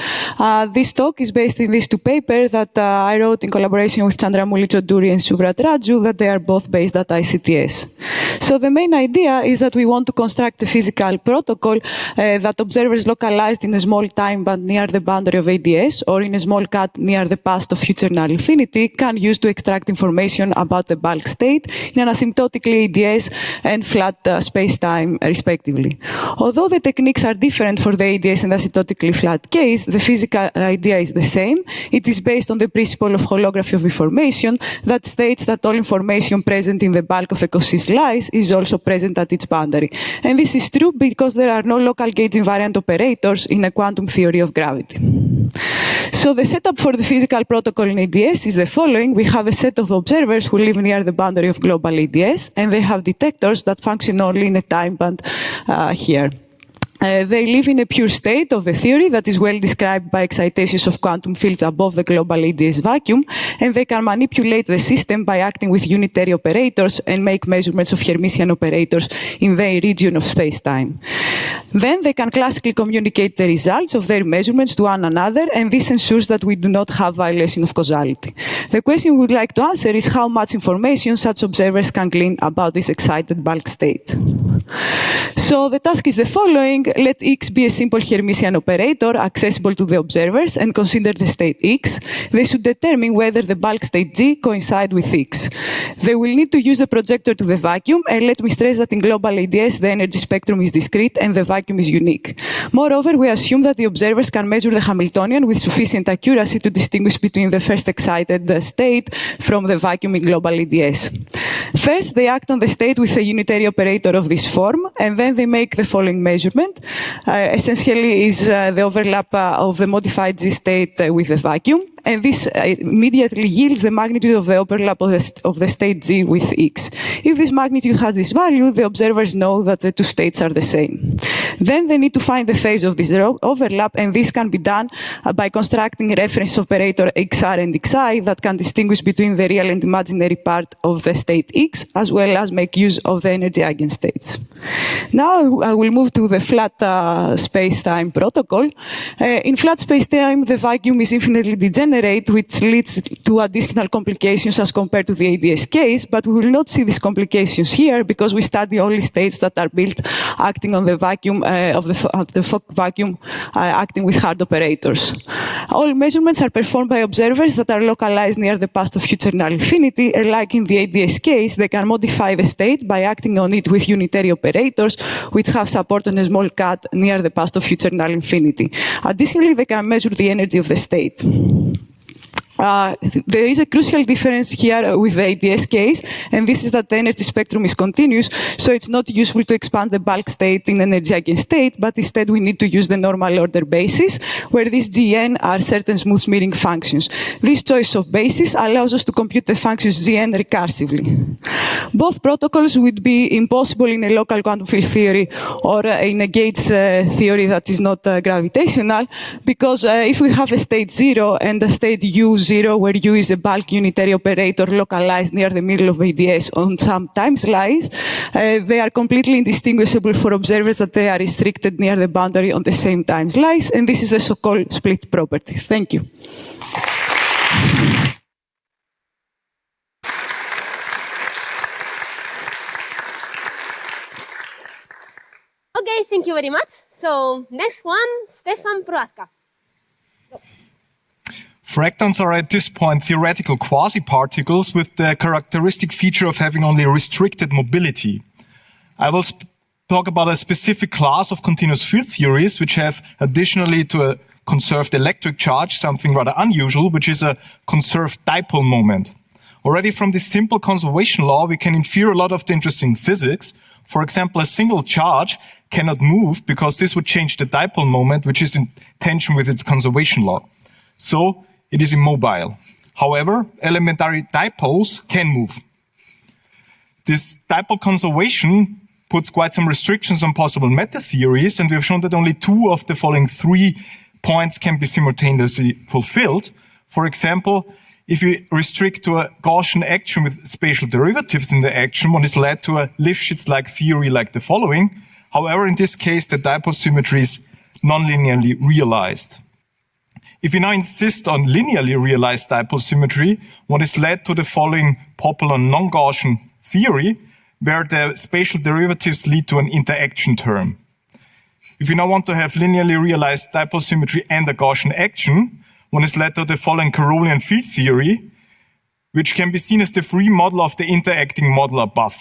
This talk is based in these two papers that I wrote in collaboration with Chandramuli Choduri and Subrat Raju, that they are both based at ICTS. So the main idea is that we want to construct a physical protocol that observers localized in a small time band near the boundary of ADS or in a small cut near the past of future null infinity can use to extract information about the bulk state in an asymptotically ADS and flat space-time, respectively. Although the techniques are different for the ADS and asymptotically flat case, the physical idea is the same. It is based on the principle of holography of information that states that all information present in the bulk of a Cauchy slice is also present at its boundary. And this is true because there are no local gauge invariant operators in a quantum theory of gravity. So the setup for the physical protocol in ADS is the following. We have a set of observers who live near the boundary of global ADS, and they have detectors that function only in a time band here. They live in a pure state of the theory that is well described by excitations of quantum fields above the global ADS vacuum, and they can manipulate the system by acting with unitary operators and make measurements of Hermitian operators in their region of space-time. Then they can classically communicate the results of their measurements to one another, and this ensures that we do not have violation of causality. The question we would like to answer is how much information such observers can glean about this excited bulk state. So the task is the following. Let X be a simple Hermitian operator accessible to the observers and consider the state X. They should determine whether the bulk state G coincide with X. They will need to use a projector to the vacuum, and let me stress that in global ADS the energy spectrum is discrete and the vacuum is unique. Moreover, we assume that the observers can measure the Hamiltonian with sufficient accuracy to distinguish between the first excited state from the vacuum in global ADS. First, they act on the state with a unitary operator of this form, and then they make the following measurement. Essentially is the overlap of the modified G state with the vacuum, and this immediately yields the magnitude of the overlap of the state G with X. If this magnitude has this value, the observers know that the two states are the same. Then they need to find the phase of this overlap, and this can be done by constructing a reference operator XR and XI that can distinguish between the real and imaginary part of the state X, as well as make use of the energy eigenstates. Now I will move to the flat space-time protocol. In flat space-time, the vacuum is infinitely degenerate, which leads to additional complications as compared to the ADS case, but we will not see these complications here because we study only states that are built acting on the vacuum of the Fock vacuum acting with hard operators. All measurements are performed by observers that are localized near the past of future null infinity, and like in the ADS case, they can modify the state by acting on it with unitary operators, which have support on a small cut near the past of future null infinity. Additionally, they can measure the energy of the state. There is a crucial difference here with the ADS case, and this is that the energy spectrum is continuous, so it's not useful to expand the bulk state in energy eigenstate, but instead we need to use the normal order basis, where these Gn are certain smooth smearing functions. This choice of basis allows us to compute the functions Gn recursively. Both protocols would be impossible in a local quantum field theory or in a gauge theory that is not gravitational, because if we have a state 0 and a state U0, where U is a bulk unitary operator localized near the middle of ADS on some time slice, they are completely indistinguishable for observers that they are restricted near the boundary on the same time slice, and this is the so-called split property. Thank you. Okay, thank you very much. So next one, Stefan Proatka. Fractons are at this point theoretical quasi-particles with the characteristic feature of having only restricted mobility. I will talk about a specific class of continuous field theories which have additionally to a conserved electric charge something rather unusual, which is a conserved dipole moment. Already from this simple conservation law, we can infer a lot of the interesting physics. For example, a single charge cannot move because this would change the dipole moment, which is in tension with its conservation law. So it is immobile. However, elementary dipoles can move. This dipole conservation puts quite some restrictions on possible meta theories, and we have shown that only 2 of the following 3 points can be simultaneously fulfilled. For example, if we restrict to a Gaussian action with spatial derivatives in the action, one is led to a Lifshitz-like theory like the following. However, in this case, the dipole symmetry is nonlinearly realized. If we now insist on linearly realized dipole symmetry, one is led to the following popular non-Gaussian theory, where the spatial derivatives lead to an interaction term. If we now want to have linearly realized dipole symmetry and a Gaussian action, one is led to the following Carolean field theory, which can be seen as the free model of the interacting model above.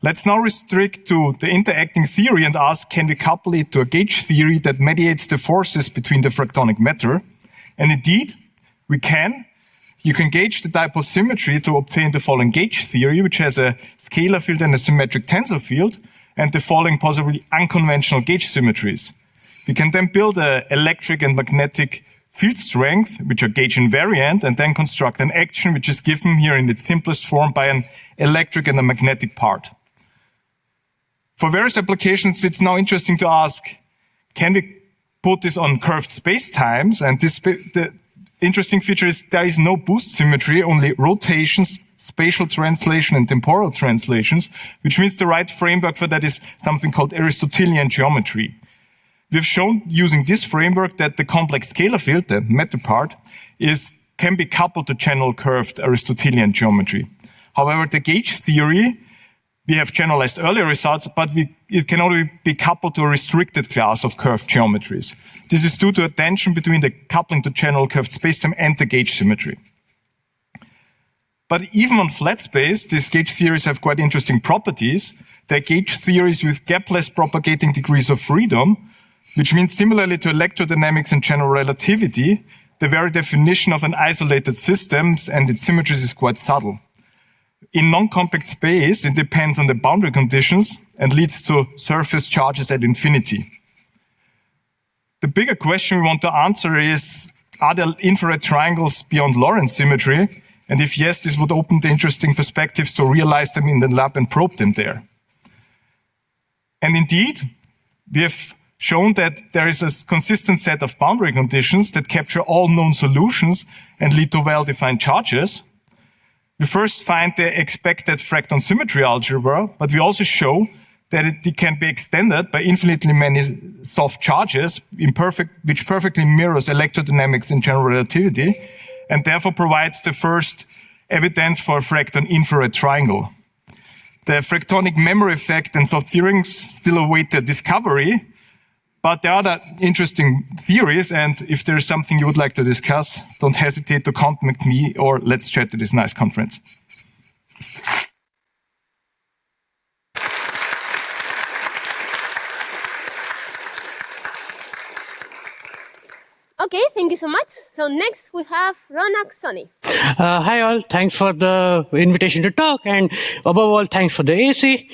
Let's now restrict to the interacting theory and ask, can we couple it to a gauge theory that mediates the forces between the fractonic matter? And indeed, we can. You can gauge the dipole symmetry to obtain the following gauge theory, which has a scalar field and a symmetric tensor field, and the following possibly unconventional gauge symmetries. We can then build an electric and magnetic field strength, which are gauge invariant, and then construct an action, which is given here in its simplest form by an electric and a magnetic part. For various applications, it's now interesting to ask, can we put this on curved spacetimes? And the interesting feature is there is no boost symmetry, only rotations, spatial translation, and temporal translations, which means the right framework for that is something called Aristotelian geometry. We've shown using this framework that the complex scalar field, the matter part, can be coupled to general curved Aristotelian geometry. However, the gauge theory, we have generalized earlier results, but it can only be coupled to a restricted class of curved geometries. This is due to a tension between the coupling to general curved spacetime and the gauge symmetry. But even on flat space, these gauge theories have quite interesting properties. They're gauge theories with gapless propagating degrees of freedom, which means similarly to electrodynamics and general relativity, the very definition of an isolated system and its symmetries is quite subtle. In non-compact space, it depends on the boundary conditions and leads to surface charges at infinity. The bigger question we want to answer is, are there infrared triangles beyond Lorentz symmetry? And if yes, this would open the interesting perspectives to realize them in the lab and probe them there. And indeed, we have shown that there is a consistent set of boundary conditions that capture all known solutions and lead to well-defined charges. We first find the expected Fracton symmetry algebra, but we also show that it can be extended by infinitely many soft charges which perfectly mirrors electrodynamics and general relativity, and therefore provides the first evidence for a Fracton infrared triangle. The fractonic memory effect and soft theorems still await their discovery, but there are other interesting theories, and if there's something you would like to discuss, don't hesitate to contact me or let's chat at this nice conference. Okay, thank you so much. So next we have Ronak Soni. Hi all, thanks for the invitation to talk, and above all, thanks for the AC.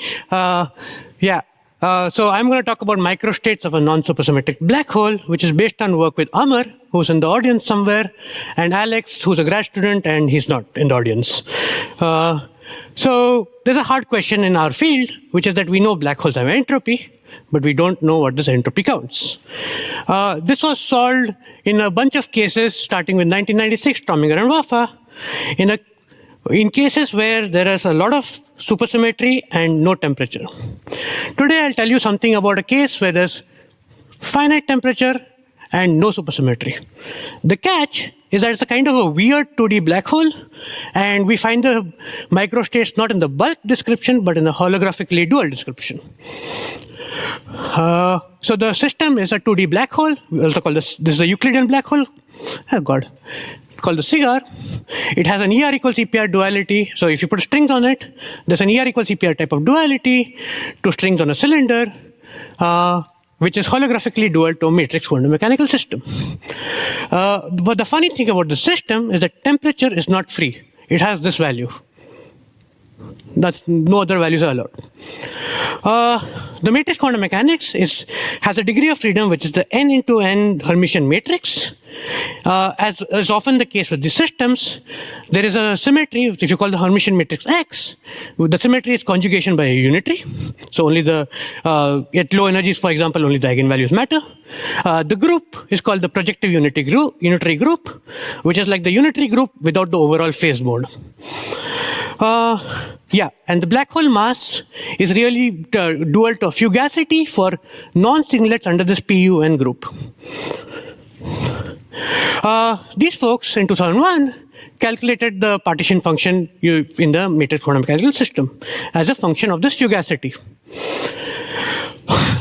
So I'm going to talk about microstates of a non-supersymmetric black hole, which is based on work with Amar, who's in the audience somewhere, and Alex, who's a grad student, and he's not in the audience. So there's a hard question in our field, which is that we know black holes have entropy, but we don't know what this entropy counts. This was solved in a bunch of cases, starting with 1996, Strominger and Waffa, in cases where there is a lot of supersymmetry and no temperature. Today, I'll tell you something about a case where there's finite temperature and no supersymmetry. The catch is that it's a kind of a weird 2D black hole, and we find the microstates not in the bulk description, but in the holographically dual description. So the system is a 2D black hole. We also call this is a Euclidean black hole. Oh God. Called the cigar. It has an ER equals EPR duality. So if you put strings on it, there's an ER equals EPR type of duality to strings on a cylinder, which is holographically dual to a matrix quantum mechanical system. But the funny thing about the system is that temperature is not free. It has this value. No other values are allowed. The matrix quantum mechanics has a degree of freedom, which is the n into n Hermitian matrix. as is often the case with these systems, there is a symmetry, which you call the Hermitian matrix X. The symmetry is conjugation by a unitary. So only at low energies, for example, only the eigenvalues matter. The group is called the projective unitary group, which is like the unitary group without the overall phase mode. And the black hole mass is really dual to fugacity for non-singlets under this PUN group. These folks in 2001 calculated the partition function in the matrix quantum mechanical system as a function of this fugacity.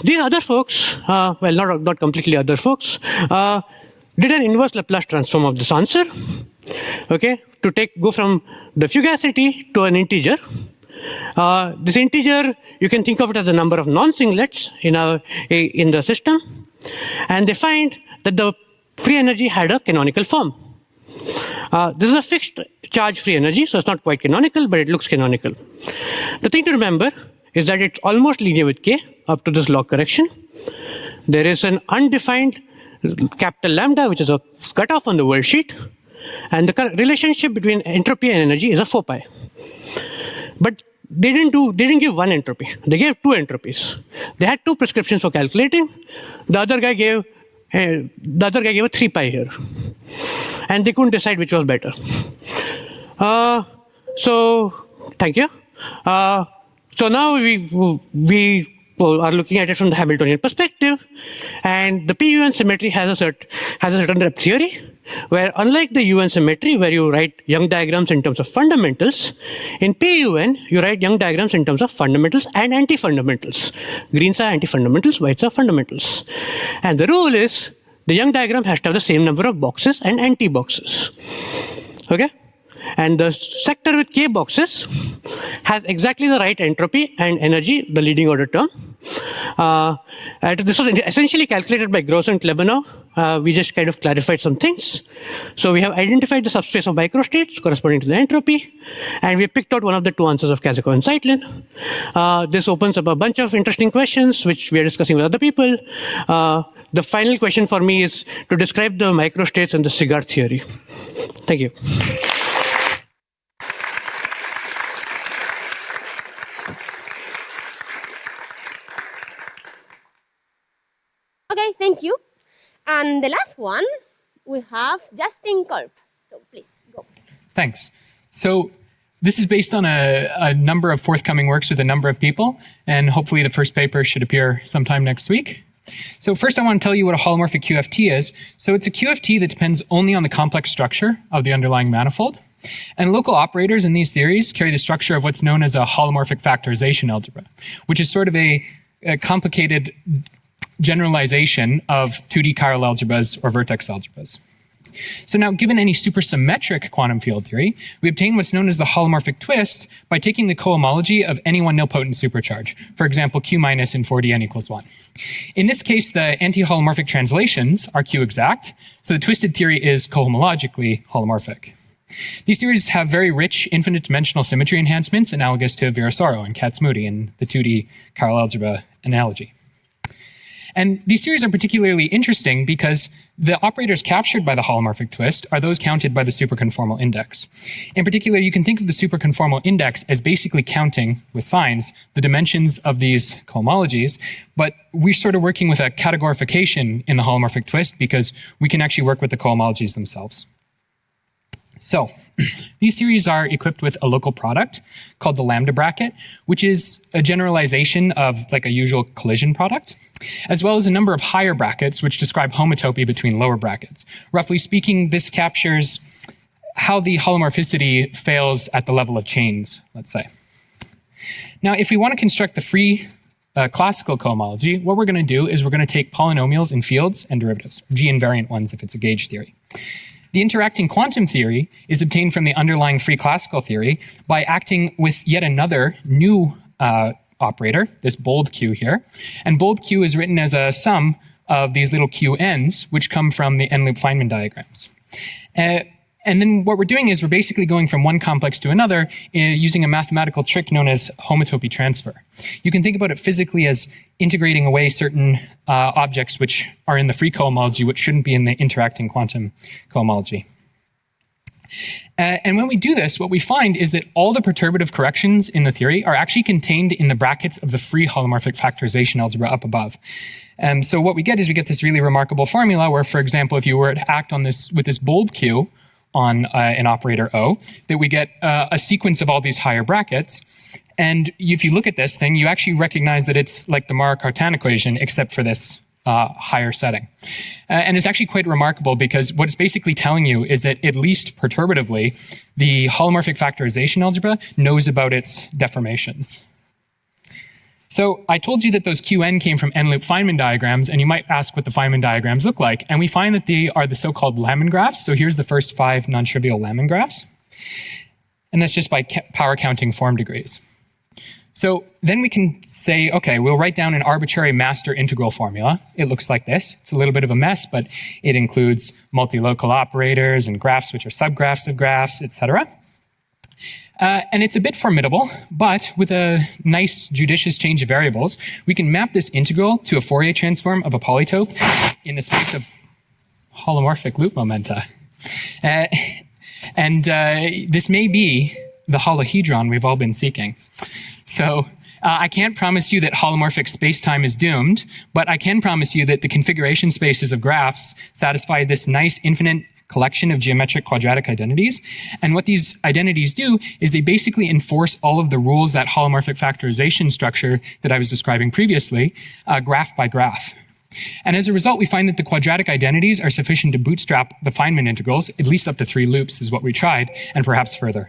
These other folks, not completely other folks, did an inverse Laplace transform of this answer, okay, to go from the fugacity to an integer. This integer, you can think of it as the number of non-singlets in the system, and they find that the free energy had a canonical form. This is a fixed charge free energy, so it's not quite canonical, but it looks canonical. The thing to remember is that it's almost linear with k up to this log correction. There is an undefined capital lambda, which is a cutoff on the worldsheet, and the relationship between entropy and energy is a 4 pi. But they didn't give one entropy. They gave two entropies. They had two prescriptions for calculating. The other guy gave a 3 pi here, and they couldn't decide which was better. So thank you. So now we are looking at it from the Hamiltonian perspective, and the PUN symmetry has a certain rep theory, where unlike the UN symmetry, where you write Young diagrams in terms of fundamentals, in PUN you write Young diagrams in terms of fundamentals and anti-fundamentals. Greens are anti-fundamentals, whites are fundamentals. And the rule is the Young diagram has to have the same number of boxes and anti-boxes. Okay? And the sector with k boxes has exactly the right entropy and energy, the leading order term. This was essentially calculated by Gross and Klebanov. We just kind of clarified some things. So we have identified the subspace of microstates corresponding to the entropy, and we picked out one of the two answers of Kazakov and Zeitlin. This opens up a bunch of interesting questions, which we are discussing with other people. The final question for me is to describe the microstates and the cigar theory. Thank you. Okay, thank you. And the last one, we have Justin Kolb. So please, go. Thanks. So this is based on a number of forthcoming works with a number of people, and hopefully the first paper should appear sometime next week. So first I want to tell you what a holomorphic QFT is. So it's a QFT that depends only on the complex structure of the underlying manifold. And local operators in these theories carry the structure of what's known as a holomorphic factorization algebra, which is sort of a complicated generalization of 2D chiral algebras or vertex algebras. So now, given any supersymmetric quantum field theory, we obtain what's known as the holomorphic twist by taking the cohomology of any one nilpotent supercharge, for example, Q minus in 4D n equals 1. In this case, the anti-holomorphic translations are Q exact, so the twisted theory is cohomologically holomorphic. These theories have very rich infinite dimensional symmetry enhancements analogous to Virasoro and Kac-Moody in the 2D chiral algebra analogy. And these theories are particularly interesting because the operators captured by the holomorphic twist are those counted by the superconformal index. In particular, you can think of the superconformal index as basically counting, with signs, the dimensions of these cohomologies, but we're sort of working with a categorification in the holomorphic twist because we can actually work with the cohomologies themselves. So, these theories are equipped with a local product called the lambda bracket, which is a generalization of like a usual collision product, as well as a number of higher brackets which describe homotopy between lower brackets. Roughly speaking, this captures how the holomorphicity fails at the level of chains, let's say. Now, if we want to construct the free classical cohomology, what we're going to do is we're going to take polynomials in fields and derivatives, G invariant ones if it's a gauge theory. The interacting quantum theory is obtained from the underlying free classical theory by acting with yet another new operator, this bold Q here. And bold Q is written as a sum of these little QNs, which come from the n-loop Feynman diagrams. And then what we're doing is we're basically going from one complex to another using a mathematical trick known as homotopy transfer. You can think about it physically as integrating away certain objects which are in the free cohomology, which shouldn't be in the interacting quantum cohomology. And when we do this, what we find is that all the perturbative corrections in the theory are actually contained in the brackets of the free holomorphic factorization algebra up above. So what we get is we get this really remarkable formula where, for example, if you were to act on this with this bold Q on an operator O, that we get a sequence of all these higher brackets. And if you look at this thing, you actually recognize that it's like the Maurer-Cartan equation, except for this higher setting. And it's actually quite remarkable because what it's basically telling you is that at least perturbatively, the holomorphic factorization algebra knows about its deformations. So I told you that those Qn came from n-loop Feynman diagrams, and you might ask what the Feynman diagrams look like. And we find that they are the so-called Lamin graphs. So here's the first 5 non-trivial Lamin graphs. And that's just by power counting form degrees. So then we can say, okay, we'll write down an arbitrary master integral formula. It looks like this. It's a little bit of a mess, but it includes multi-local operators and graphs which are subgraphs of graphs, etc. And it's a bit formidable, but with a nice judicious change of variables, we can map this integral to a Fourier transform of a polytope in the space of holomorphic loop momenta. This may be the holohedron we've all been seeking. So I can't promise you that holomorphic spacetime is doomed, but I can promise you that the configuration spaces of graphs satisfy this nice infinite collection of geometric quadratic identities. And what these identities do is they basically enforce all of the rules that holomorphic factorization structure that I was describing previously, graph by graph. And as a result, we find that the quadratic identities are sufficient to bootstrap the Feynman integrals, at least up to 3 loops is what we tried, and perhaps further.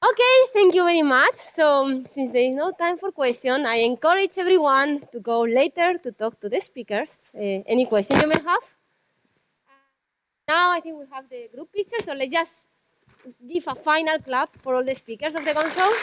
Okay, thank you very much. So since there is no time for questions, I encourage everyone to go later to talk to the speakers. Any questions you may have? Now I think we have the group picture, so let's just give a final clap for all the speakers of the console.